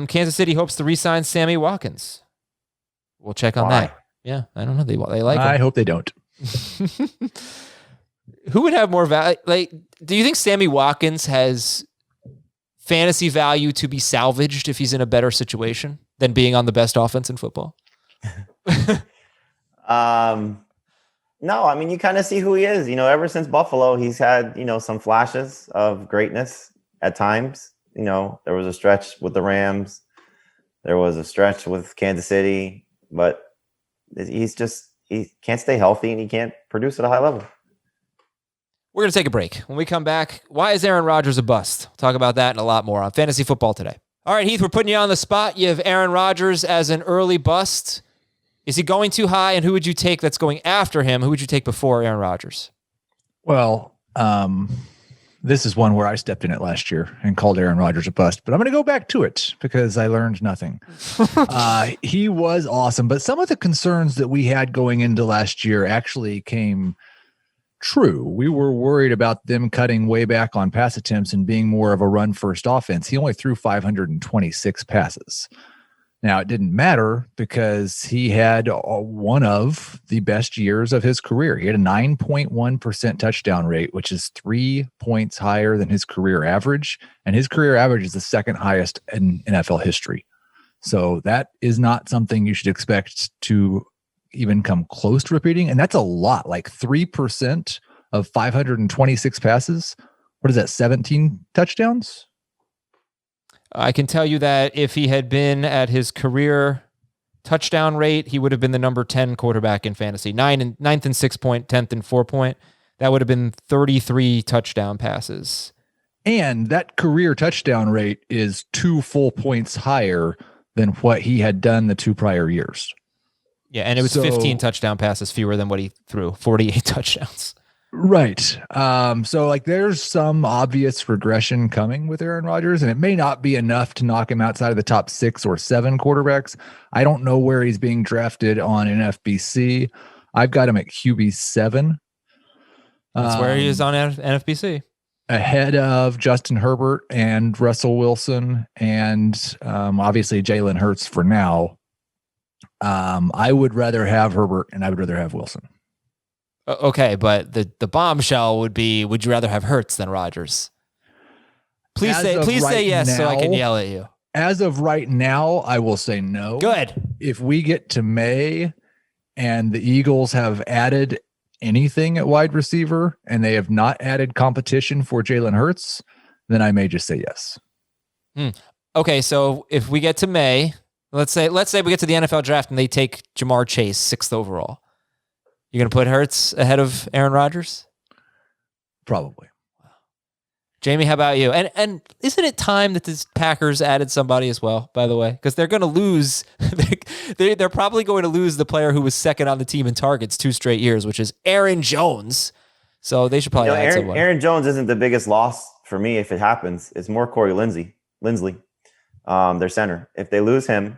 A: Kansas City hopes to re-sign Sammy Watkins. We'll check on that. Yeah, I don't know. They like him.
B: I hope they don't.
A: Who would have more value? Do you think Sammy Watkins has fantasy value to be salvaged if he's in a better situation than being on the best offense in football?
C: No, I mean, you kind of see who he is. Ever since Buffalo, he's had, some flashes of greatness at times. There was a stretch with the Rams. There was a stretch with Kansas City, but he can't stay healthy and he can't produce at a high level.
A: We're going to take a break. When we come back, why is Aaron Rodgers a bust? We'll talk about that and a lot more on Fantasy Football Today. All right, Heath, we're putting you on the spot. You have Aaron Rodgers as an early bust. Is he going too high, and who would you take that's going after him? Who would you take before Aaron Rodgers?
B: Well, This is one where I stepped in it last year and called Aaron Rodgers a bust, but I'm going to go back to it because I learned nothing. He was awesome, but some of the concerns that we had going into last year actually came true. We were worried about them cutting way back on pass attempts and being more of a run first offense. He only threw 526 passes. Now, it didn't matter because he had one of the best years of his career. He had a 9.1% touchdown rate, which is 3 points higher than his career average. And his career average is the second highest in NFL history. So that is not something you should expect to even come close to repeating. And that's a lot, like 3% of 526 passes. What is that, 17 touchdowns?
A: I can tell you that if he had been at his career touchdown rate, he would have been the number 10 quarterback in fantasy. Ninth and 6 point, 10th and 4 point. That would have been 33 touchdown passes.
B: And that career touchdown rate is 2 full points higher than what he had done the 2 prior years.
A: Yeah, and it was 15 touchdown passes fewer than what he threw, 48 touchdowns.
B: Right. So like there's some obvious regression coming with Aaron Rodgers, and it may not be enough to knock him outside of the top 6 or 7 quarterbacks. I don't know where he's being drafted on NFBC. I've got him at QB 7.
A: That's where he is on NFBC.
B: Ahead of Justin Herbert and Russell Wilson and obviously Jalen Hurts for now. I would rather have Herbert and I would rather have Wilson.
A: Okay, but the bombshell would be: would you rather have Hurts than Rodgers? Please say yes, so I can yell at you.
B: As of right now, I will say no.
A: Good.
B: If we get to May and the Eagles have added anything at wide receiver and they have not added competition for Jalen Hurts, then I may just say yes.
A: Okay, so if we get to May, let's say we get to the NFL draft and they take Jamar Chase 6th overall. You're going to put Hurts ahead of Aaron Rodgers?
B: Probably.
A: Jamey, how about you? And isn't it time that the Packers added somebody as well, by the way? Because they're going to lose. They're probably going to lose the player who was second on the team in targets 2 straight years, which is Aaron Jones. So they should probably add someone.
C: Aaron Jones isn't the biggest loss for me if it happens. It's more Corey Lindsley, their center. If they lose him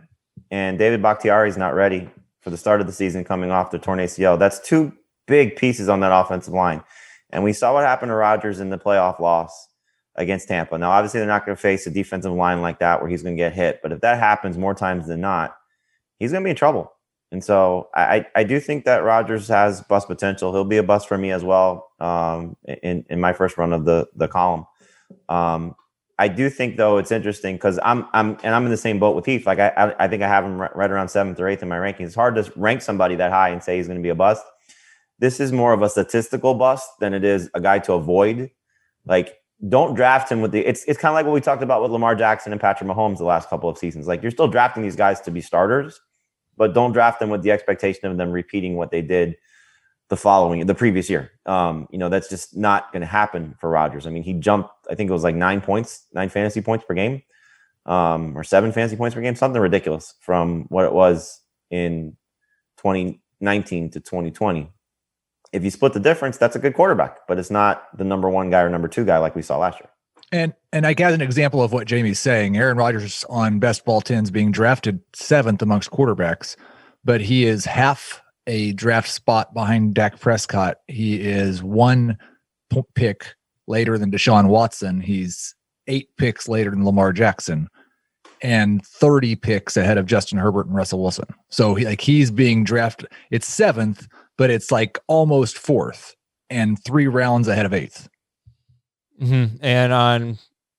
C: and David Bakhtiari is not ready for the start of the season coming off the torn ACL, that's 2 big pieces on that offensive line. And we saw what happened to Rodgers in the playoff loss against Tampa. Now, obviously, they're not going to face a defensive line like that where he's going to get hit. But if that happens more times than not, he's going to be in trouble. And so I do think that Rodgers has bust potential. He'll be a bust for me as well in my first run of the column. I do think, though, it's interesting because I'm in the same boat with Heath. Like I think I have him right around 7th or 8th in my rankings. It's hard to rank somebody that high and say he's going to be a bust. This is more of a statistical bust than it is a guy to avoid. Like, don't draft him with it's kind of like what we talked about with Lamar Jackson and Patrick Mahomes the last couple of seasons. Like, you're still drafting these guys to be starters, but don't draft them with the expectation of them repeating what they did the previous year. That's just not going to happen for Rodgers. I mean, he jumped, I think it was like 9 fantasy points per game, or 7 fantasy points per game, something ridiculous from what it was in 2019 to 2020. If you split the difference, that's a good quarterback, but it's not the number 1 guy or number 2 guy like we saw last year.
B: And I got an example of what Jamey's saying. Aaron Rodgers on Best Ball 10s being drafted 7th amongst quarterbacks, but he is half a draft spot behind Dak Prescott. He is 1 pick later than Deshaun Watson. He's 8 picks later than Lamar Jackson and 30 picks ahead of Justin Herbert and Russell Wilson. So he's being drafted. It's 7th, but it's like almost 4th and 3 rounds ahead of 8th.
A: Mm-hmm. And on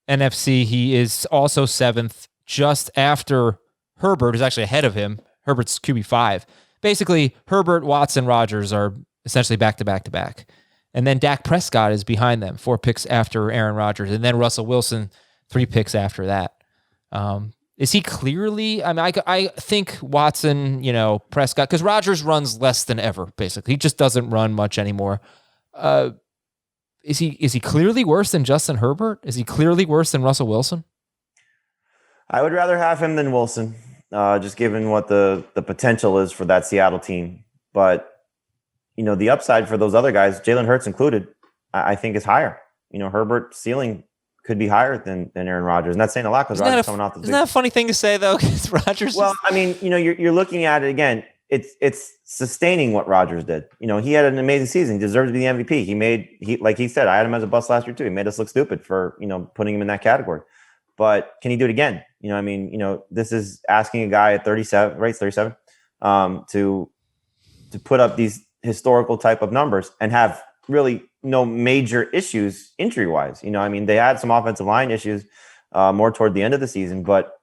A: NFC, he is also 7th, just after Herbert is actually ahead of him. Herbert's QB 5. Basically, Herbert, Watson, Rodgers are essentially back to back to back. And then Dak Prescott is behind them, 4 picks after Aaron Rodgers. And then Russell Wilson, 3 picks after that. Is he clearly, I mean, I think Watson, Prescott, because Rodgers runs less than ever, basically. He just doesn't run much anymore. Is he clearly worse than Justin Herbert? Is he clearly worse than Russell Wilson?
C: I would rather have him than Wilson, just given what the potential is for that Seattle team. But, the upside for those other guys, Jalen Hurts included, I think is higher. Herbert's ceiling could be higher than Aaron Rodgers. And that's saying a lot because Rodgers coming off the
A: Isn't that a funny thing to say, though? Because Rodgers.
C: Well, I mean, you're looking at it again. It's sustaining what Rodgers did. He had an amazing season. He deserves to be the MVP. Like he said, I had him as a bust last year too. He made us look stupid for putting him in that category. But can he do it again? This is asking a guy at 37, right? 37, to put up these historical type of numbers and have really no major issues injury wise. They had some offensive line issues more toward the end of the season, but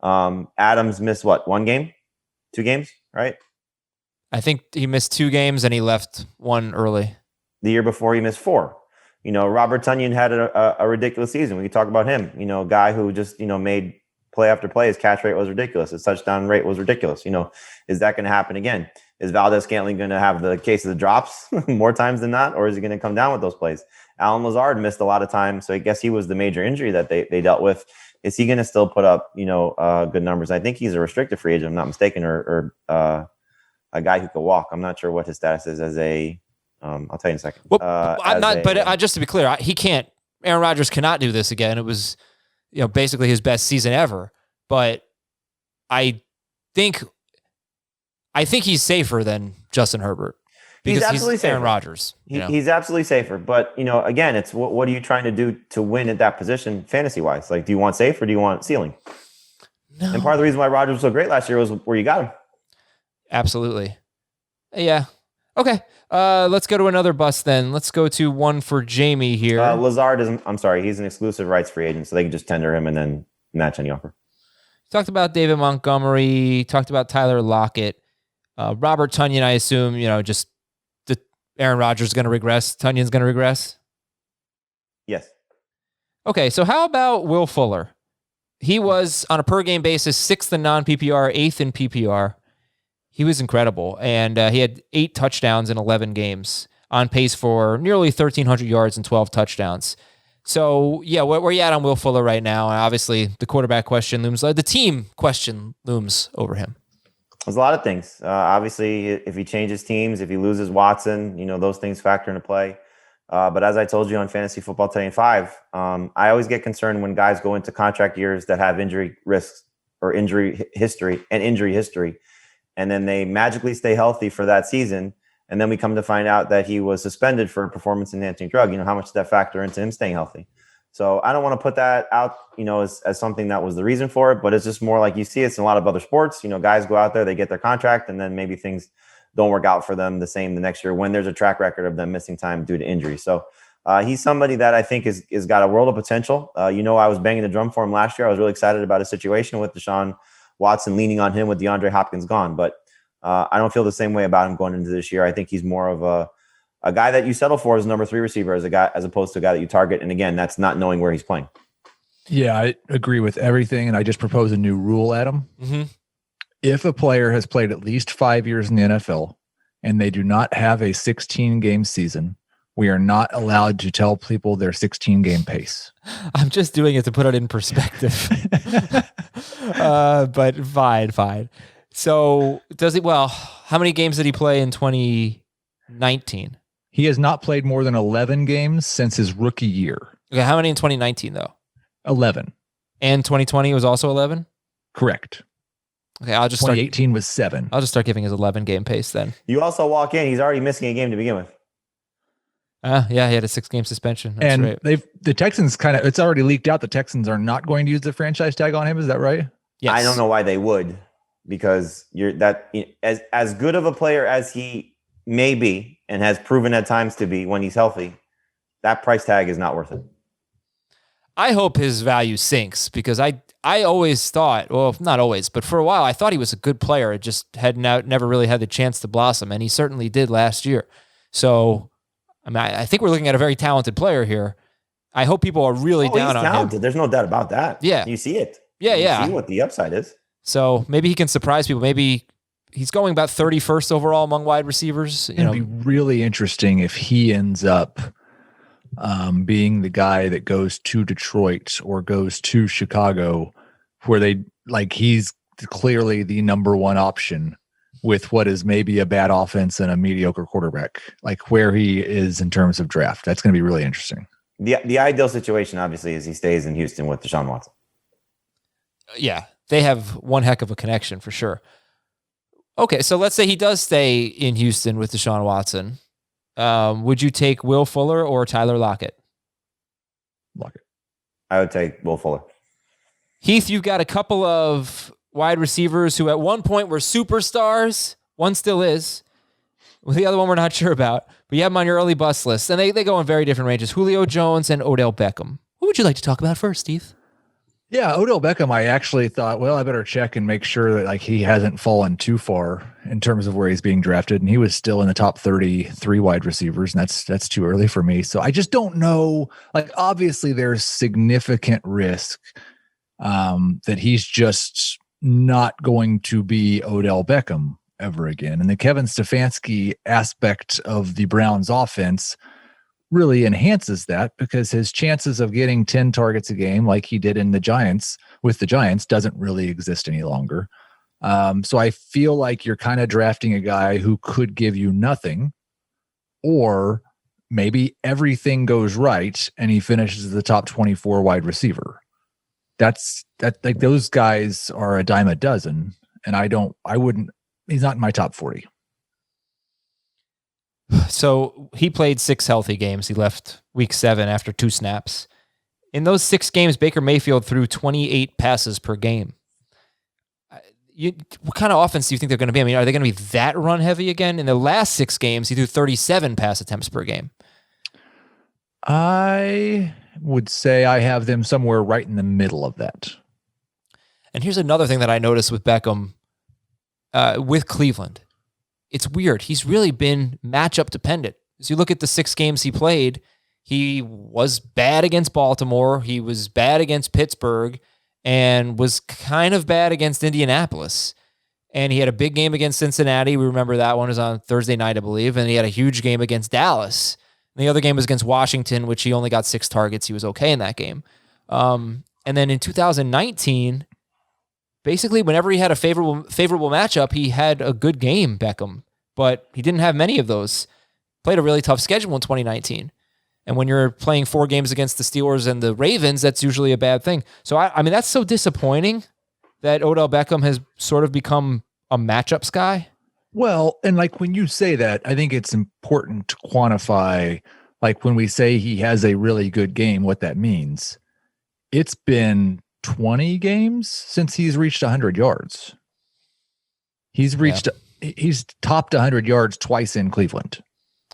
C: Adams missed what, 1 game, 2 games, right?
A: I think he missed 2 games and he left 1 early. The
C: year before he missed 4. Robert Tonyan had a ridiculous season. We could talk about him, a guy who just, made play after play. His catch rate was ridiculous. His touchdown rate was ridiculous. Is that going to happen again? Is Valdez-Scantling going to have the case of the drops more times than not, or is he going to come down with those plays? Alan Lazard missed a lot of time, so I guess he was the major injury that they dealt with. Is he going to still put up, good numbers? I think he's a restricted free agent, if I'm not mistaken, or a guy who could walk. I'm not sure what his status is as a. I'll tell you in a second.
A: Well, I'm not, but just to be clear, he can't. Aaron Rodgers cannot do this again. It was, basically his best season ever. But I think he's safer than Justin Herbert because
C: he's absolutely safer.
A: Aaron Rodgers.
C: He's absolutely safer. But again, it's what are you trying to do to win at that position fantasy wise? Like, do you want safe or do you want ceiling? No. And part of the reason why Rodgers was so great last year was where you got him.
A: Absolutely. Yeah. Okay. Let's go to another bust then. Let's go to one for Jamey here.
C: Lazard isn't. I'm sorry. He's an exclusive rights free agent, so they can just tender him and then match any offer.
A: Talked about David Montgomery. Talked about Tyler Lockett. Robert Tonyan, I assume, just Aaron Rodgers is going to regress. Tunyan's going to regress.
C: Yes.
A: Okay. So how about Will Fuller? He was on a per game basis 6th in non-PPR, 8th in PPR. He was incredible, and he had 8 touchdowns in 11 games, on pace for nearly 1,300 yards and 12 touchdowns. So, yeah, where are you at on Will Fuller right now? And obviously, the quarterback question looms, the team question looms over him.
C: There's a lot of things. Obviously, if he changes teams, if he loses Watson, those things factor into play. But as I told you on Fantasy Football Today in 5, I always get concerned when guys go into contract years that have injury risks or injury history. And then they magically stay healthy for that season. And then we come to find out that he was suspended for a performance-enhancing drug. How much does that factor into him staying healthy? So I don't want to put that out, as something that was the reason for it, but it's just more like you see it's in a lot of other sports. Guys go out there, they get their contract, and then maybe things don't work out for them the same the next year when there's a track record of them missing time due to injury. So he's somebody that I think is got a world of potential. I was banging the drum for him last year. I was really excited about his situation with Deshaun Watson leaning on him with DeAndre Hopkins gone. But I don't feel the same way about him going into this year. I think he's more of a guy that you settle for as a number 3 receiver as opposed to a guy that you target. And again, that's not knowing where he's playing.
B: Yeah, I agree with everything. And I just propose a new rule, Adam. Mm-hmm. If a player has played at least 5 years in the NFL and they do not have a 16-game season, we are not allowed to tell people their 16-game pace.
A: I'm just doing it to put it in perspective. But fine. So how many games did he play in 2019?
B: He has not played more than 11 games since his rookie year.
A: Okay, how many in 2019 though?
B: 11.
A: And 2020 was also 11?
B: Correct.
A: Okay,
B: 2018 was 7.
A: I'll just start giving his 11-game pace then.
C: You also walk in, he's already missing a game to begin with.
A: Yeah, he had a 6-game suspension. That's
B: and
A: right.
B: The Texans it's already leaked out the Texans are not going to use the franchise tag on him. Is that right?
A: Yes.
C: I don't know why they would, because as good of a player as he may be and has proven at times to be when he's healthy, that price tag is not worth it.
A: I hope his value sinks because I always thought, well, not always, but for a while, I thought he was a good player. It just had never really had the chance to blossom, and he certainly did last year. So, I think we're looking at a very talented player here. I hope people are really down on
C: talented.
A: him.
C: There's no doubt about that.
A: Yeah.
C: You see it.
A: Yeah,
C: you see what the upside is.
A: So maybe he can surprise people. Maybe he's going about 31st overall among wide receivers.
B: It'd be really interesting if he ends up being the guy that goes to Detroit or goes to Chicago, where he's clearly the number 1 option with what is maybe a bad offense and a mediocre quarterback, like where he is in terms of draft. That's going to be really interesting.
C: The ideal situation, obviously, is he stays in Houston with Deshaun Watson.
A: Yeah, they have one heck of a connection for sure. Okay, so let's say he does stay in Houston with Deshaun Watson. Would you take Will Fuller or Tyler Lockett?
B: Lockett.
C: I would take Will Fuller.
A: Heath, you've got a couple of wide receivers who at one point were superstars. One still is. Well, the other one we're not sure about. But you have them on your early bust list. And they go in very different ranges. Julio Jones and Odell Beckham. Who would you like to talk about first, Heath?
B: Yeah, Odell Beckham, I actually thought, well, I better check and make sure that like he hasn't fallen too far in terms of where he's being drafted. And he was still in the top 33 wide receivers, and that's too early for me. So I just don't know. Like, obviously, there's significant risk that he's just not going to be Odell Beckham ever again. And the Kevin Stefanski aspect of the Browns offense really enhances that because his chances of getting 10 targets a game like he did in the Giants doesn't really exist any longer. So I feel like you're kind of drafting a guy who could give you nothing, or maybe everything goes right and he finishes the top 24 wide receiver. That's like those guys are a dime a dozen. And he's not in my top 40.
A: So he played 6 healthy games. He left week 7 after 2 snaps. In those 6 games, Baker Mayfield threw 28 passes per game. What kind of offense do you think they're going to be? I mean, are they going to be that run heavy again? In the last 6 games, he threw 37 pass attempts per game.
B: I would say I have them somewhere right in the middle of that.
A: And here's another thing that I noticed with Beckham with Cleveland. It's weird. He's really been matchup dependent. As you look at the 6 games he played, he was bad against Baltimore. He was bad against Pittsburgh and was kind of bad against Indianapolis. And he had a big game against Cincinnati. We remember that one was on Thursday night, I believe. And he had a huge game against Dallas. And the other game was against Washington, which he only got 6 targets. He was okay in that game. And then in 2019, basically, whenever he had a favorable matchup, he had a good game, Beckham. But he didn't have many of those. Played a really tough schedule in 2019. And when you're playing 4 games against the Steelers and the Ravens, that's usually a bad thing. So, I mean, that's so disappointing that Odell Beckham has sort of become a matchups guy.
B: Well, and like when you say that, I think it's important to quantify, like when we say he has a really good game, what that means. It's been 20 games since he's reached 100 yards. He's topped 100 yards twice in Cleveland.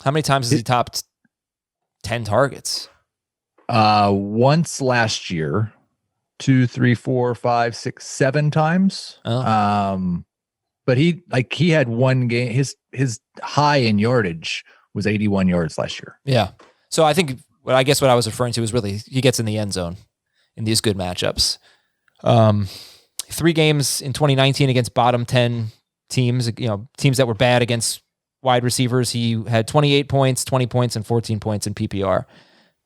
A: How many times has he topped 10 targets?
B: Once last year, 2, 3, 4, 5, 6, 7 times.
A: Oh.
B: But he had one game. His high in yardage was 81 yards last year.
A: Yeah. So I guess what I was referring to is really he gets in the end zone in these good matchups. 3 games in 2019 against bottom 10 teams, teams that were bad against wide receivers. He had 28 points, 20 points, and 14 points in PPR.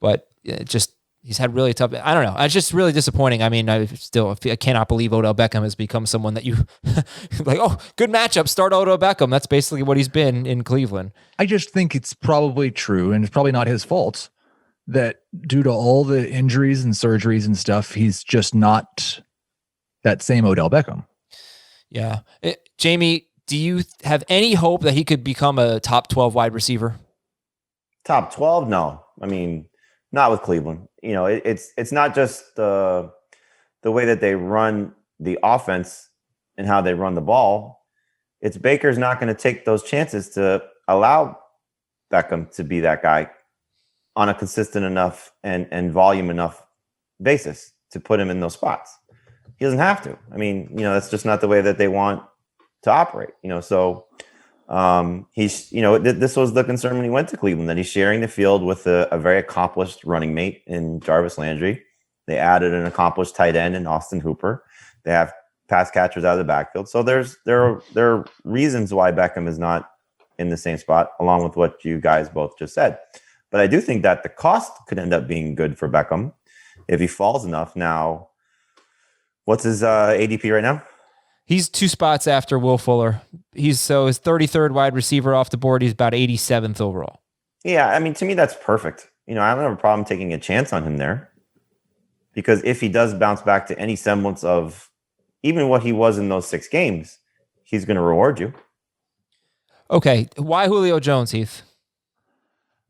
A: But he's had really tough. I don't know. It's just really disappointing. I mean, I cannot believe Odell Beckham has become someone that you like, oh, good matchup, start Odell Beckham. That's basically what he's been in Cleveland.
B: I just think it's probably true, and it's probably not his fault, that due to all the injuries and surgeries and stuff, he's just not that same Odell Beckham.
A: Yeah. Jamey, do you have any hope that he could become a top 12 wide receiver?
C: Top 12? No. I mean, not with Cleveland. It's not just the way that they run the offense and how they run the ball. It's Baker's not going to take those chances to allow Beckham to be that guy on a consistent enough and volume enough basis to put him in those spots. He doesn't have to. I mean, that's just not the way that they want to operate. So he's, this was the concern when he went to Cleveland, that he's sharing the field with a very accomplished running mate in Jarvis Landry. They added an accomplished tight end in Austin Hooper. They have pass catchers out of the backfield. So there are reasons why Beckham is not in the same spot, along with what you guys both just said. But I do think that the cost could end up being good for Beckham if he falls enough. Now, what's his ADP right now?
A: He's 2 spots after Will Fuller. His 33rd wide receiver off the board. He's about 87th overall.
C: Yeah, I mean, to me, that's perfect. I don't have a problem taking a chance on him there, because if he does bounce back to any semblance of even what he was in those 6 games, he's going to reward you.
A: Okay. Why Julio Jones, Heath?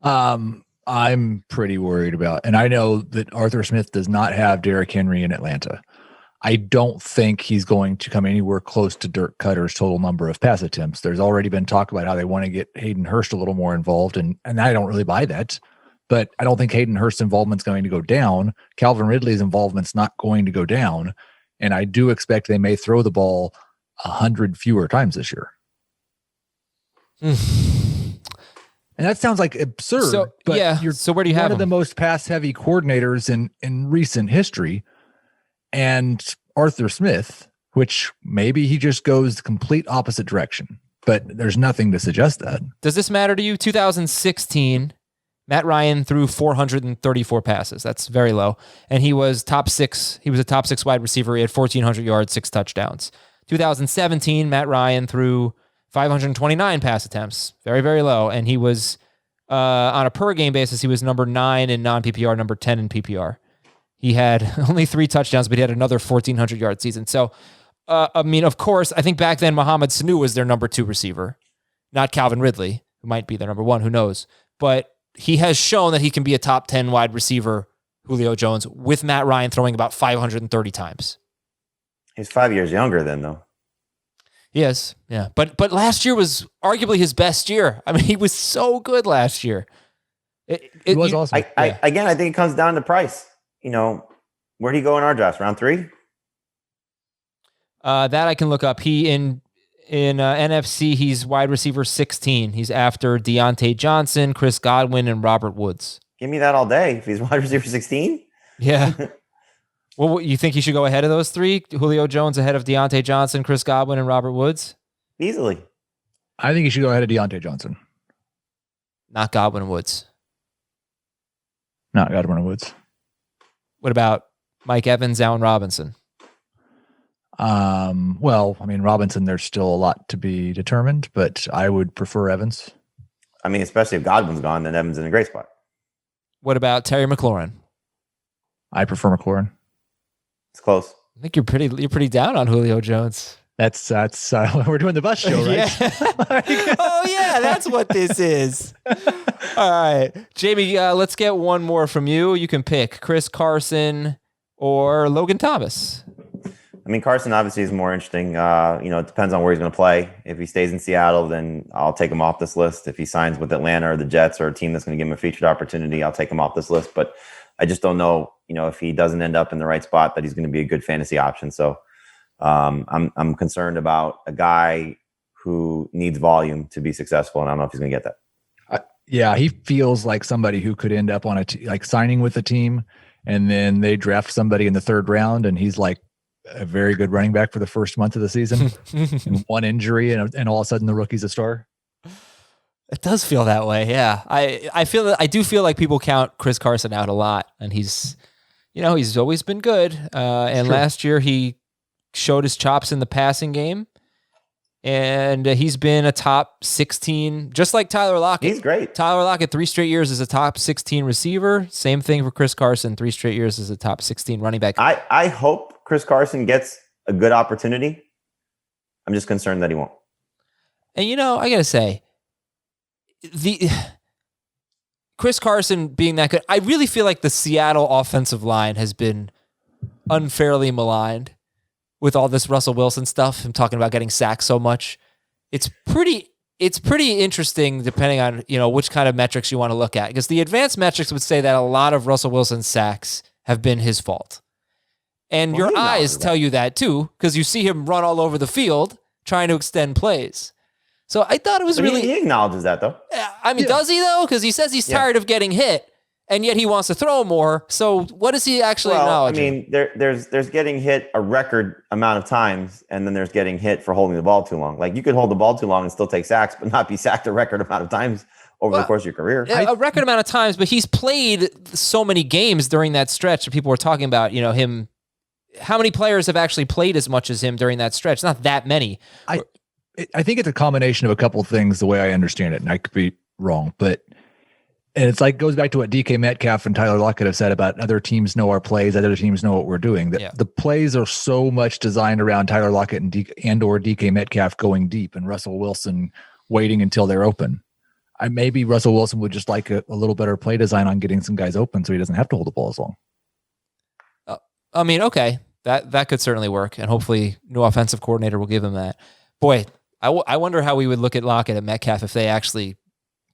B: I'm pretty worried about, and I know that Arthur Smith does not have Derrick Henry in Atlanta. I don't think he's going to come anywhere close to Dirk Cutter's total number of pass attempts. There's already been talk about how they want to get Hayden Hurst a little more involved, and I don't really buy that. But I don't think Hayden Hurst's involvement's going to go down. Calvin Ridley's involvement's not going to go down, and I do expect they may throw the ball 100 fewer times this year. And that sounds like absurd.
A: So,
B: but
A: so where do you have
B: one of the most pass-heavy coordinators in recent history, and Arthur Smith, which maybe he just goes the complete opposite direction, but there's nothing to suggest that.
A: Does this matter to you? 2016, Matt Ryan threw 434 passes. That's very low. And he was top 6. He was a top 6 wide receiver. He had 1,400 yards, 6 touchdowns. 2017, Matt Ryan threw 529 pass attempts. Very, very low. And he was, on a per game basis, he was number 9 in non-PPR, number 10 in PPR. He had only 3 touchdowns, but he had another 1,400-yard season. So, of course, I think back then Mohamed Sanu was their number 2 receiver, not Calvin Ridley, who might be their number 1, who knows. But he has shown that he can be a top 10 wide receiver, Julio Jones, with Matt Ryan throwing about 530 times.
C: He's 5 years younger then, though.
A: Yes, yeah. But last year was arguably his best year. I mean, he was so good last year.
B: It was awesome.
C: Again, I think it comes down to price. Where'd he go in our draft? Round 3?
A: That I can look up. He in NFC, he's wide receiver 16. He's after Deontay Johnson, Chris Godwin, and Robert Woods.
C: Give me that all day. If he's wide receiver 16?
A: Yeah. Well, you think he should go ahead of those 3? Julio Jones ahead of Deontay Johnson, Chris Godwin, and Robert Woods?
C: Easily.
B: I think he should go ahead of Deontay Johnson.
A: Not Godwin and Woods.
B: Not Godwin and Woods.
A: What about Mike Evans, Allen Robinson?
B: Well, I mean, Robinson, there's still a lot to be determined, but I would prefer Evans.
C: I mean, especially if Godwin's gone, then Evans in a great spot.
A: What about Terry McLaurin?
B: I prefer McLaurin.
C: It's close.
A: I think you're pretty down on Julio Jones.
B: That's we're doing the bus show, right?
A: Yeah. Oh yeah, that's what this is. All right, Jamey, let's get one more from you. You can pick Chris Carson or Logan Thomas.
C: I mean, Carson obviously is more interesting. It depends on where he's going to play. If he stays in Seattle, then I'll take him off this list. If he signs with Atlanta or the Jets or a team that's going to give him a featured opportunity, I'll take him off this list. But I just don't know, if he doesn't end up in the right spot, that he's going to be a good fantasy option. So I'm concerned about a guy who needs volume to be successful, and I don't know if he's going to get that.
B: Yeah, he feels like somebody who could end up on like signing with a team, and then they draft somebody in the 3rd round, and he's like a very good running back for the first month of the season, and one injury, and all of a sudden the rookie's a star.
A: It does feel that way, yeah. I do feel like people count Chris Carson out a lot, and he's always been good. And last year he showed his chops in the passing game, and he's been a top 16, just like Tyler Lockett.
C: He's great.
A: Tyler Lockett, 3 straight years as a top 16 receiver. Same thing for Chris Carson, 3 straight years as a top 16 running back.
C: I hope Chris Carson gets a good opportunity. I'm just concerned that he won't.
A: And I gotta say, the Chris Carson being that good, I really feel like the Seattle offensive line has been unfairly maligned with all this Russell Wilson stuff. I'm talking about getting sacked so much. It's pretty interesting depending on, which kind of metrics you want to look at, because the advanced metrics would say that a lot of Russell Wilson's sacks have been his fault. And your eyes tell you that too, because you see him run all over the field trying to extend plays. So I thought it was really...
C: He acknowledges that, though.
A: I mean, does he, though? Because he says he's tired of getting hit, and yet he wants to throw more. So what is he actually acknowledging?
C: I mean, there's getting hit a record amount of times, and then there's getting hit for holding the ball too long. Like, you could hold the ball too long and still take sacks, but not be sacked a record amount of times over the course of your career.
A: A record amount of times, but he's played so many games during that stretch that people were talking about, him... How many players have actually played as much as him during that stretch? Not that many.
B: I think it's a combination of a couple of things, the way I understand it, and I could be wrong, but And it's like goes back to what DK Metcalf and Tyler Lockett have said about other teams know our plays, other teams know what we're doing. That the plays are so much designed around Tyler Lockett and or DK Metcalf going deep and Russell Wilson waiting until they're open. Maybe Russell Wilson would just like a little better play design on getting some guys open so he doesn't have to hold the ball as long.
A: I mean, okay, that could certainly work, and hopefully no offensive coordinator will give him that. Boy, I wonder how we would look at Lockett and Metcalf if they actually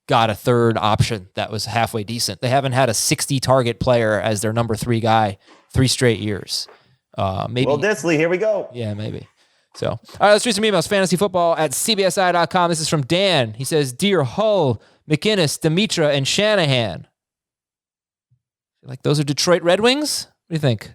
A: got a third option that was halfway decent. They haven't had a 60-target player as their number 3 guy 3 straight years. Maybe.
C: Well, Disley, here we go.
A: Yeah, maybe. So, all right, let's read some emails. fantasyfootball@cbsi.com. This is from Dan. He says, Dear Hull, McInnes, Dimitra, and Shanahan. Like those are Detroit Red Wings? What do you think?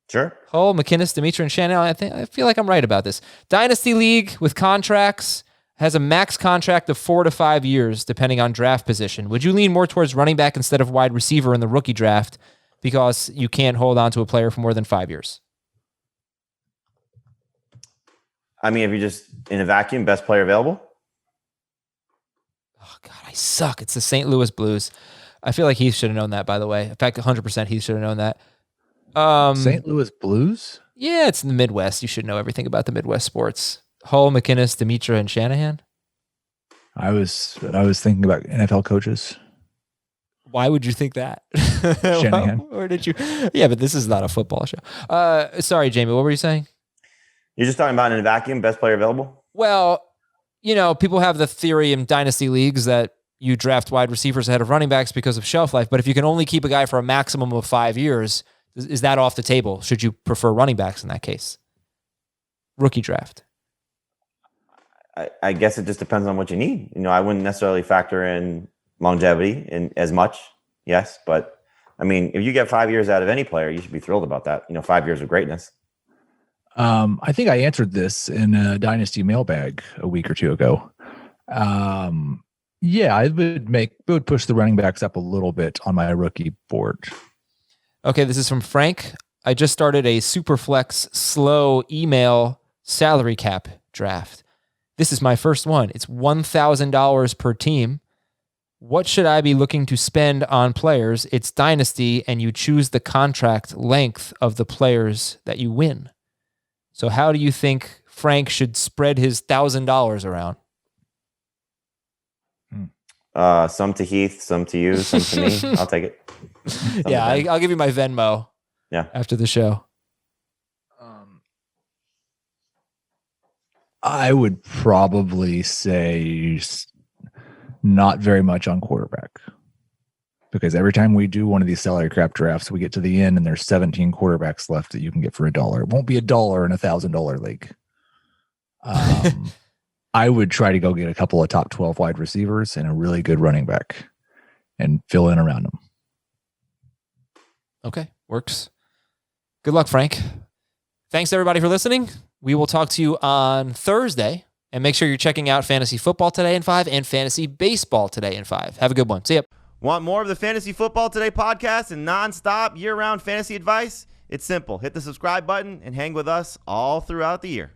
C: Sure.
A: Hull, McInnes, Dimitra, and Shanahan. I feel like I'm right about this. Dynasty League with contracts has a max contract of 4 to 5 years, depending on draft position. Would you lean more towards running back instead of wide receiver in the rookie draft because you can't hold on to a player for more than 5 years?
C: I mean, if you're just in a vacuum, best player available.
A: Oh, God, I suck. It's the St. Louis Blues. I feel like Heath should have known that, by the way. In fact, 100% Heath should have known that.
B: St. Louis Blues?
A: Yeah, it's in the Midwest. You should know everything about the Midwest sports. Hull, McInnes, Dimitra, and Shanahan.
B: I was thinking about NFL coaches.
A: Why would you think that?
B: Shanahan.
A: Or did you? Yeah, but this is not a football show. Sorry, Jamie, what were you saying?
C: You're just talking about in a vacuum, best player available?
A: Well, people have the theory in dynasty leagues that you draft wide receivers ahead of running backs because of shelf life. But if you can only keep a guy for a maximum of 5 years, is that off the table? Should you prefer running backs in that case? Rookie draft.
C: I guess it just depends on what you need. I wouldn't necessarily factor in longevity in as much. Yes. But I mean, if you get 5 years out of any player, you should be thrilled about that. 5 years of greatness.
B: I think I answered this in a Dynasty mailbag a week or two ago. Yeah, I would push the running backs up a little bit on my rookie board. Okay,
A: this is from Frank. I just started a Superflex slow email salary cap draft. This is my first one. It's $1,000 per team. What should I be looking to spend on players? It's Dynasty, and you choose the contract length of the players that you win. So how do you think Frank should spread his $1,000 around?
C: Some to Heath, some to you, some to me. I'll take it.
A: Yeah, I'll give you my Venmo.
C: Yeah,
A: after the show.
B: I would probably say not very much on quarterback, because every time we do one of these salary cap drafts, we get to the end and there's 17 quarterbacks left that you can get for $1. It won't be $1 in $1,000 league. I would try to go get a couple of top 12 wide receivers and a really good running back and fill in around them.
A: Okay, works. Good luck, Frank. Thanks, everybody, for listening. We will talk to you on Thursday. And make sure you're checking out Fantasy Football Today in 5 and Fantasy Baseball Today in 5. Have a good one. See ya.
C: Want more of the Fantasy Football Today podcast and nonstop year-round fantasy advice? It's simple. Hit the subscribe button and hang with us all throughout the year.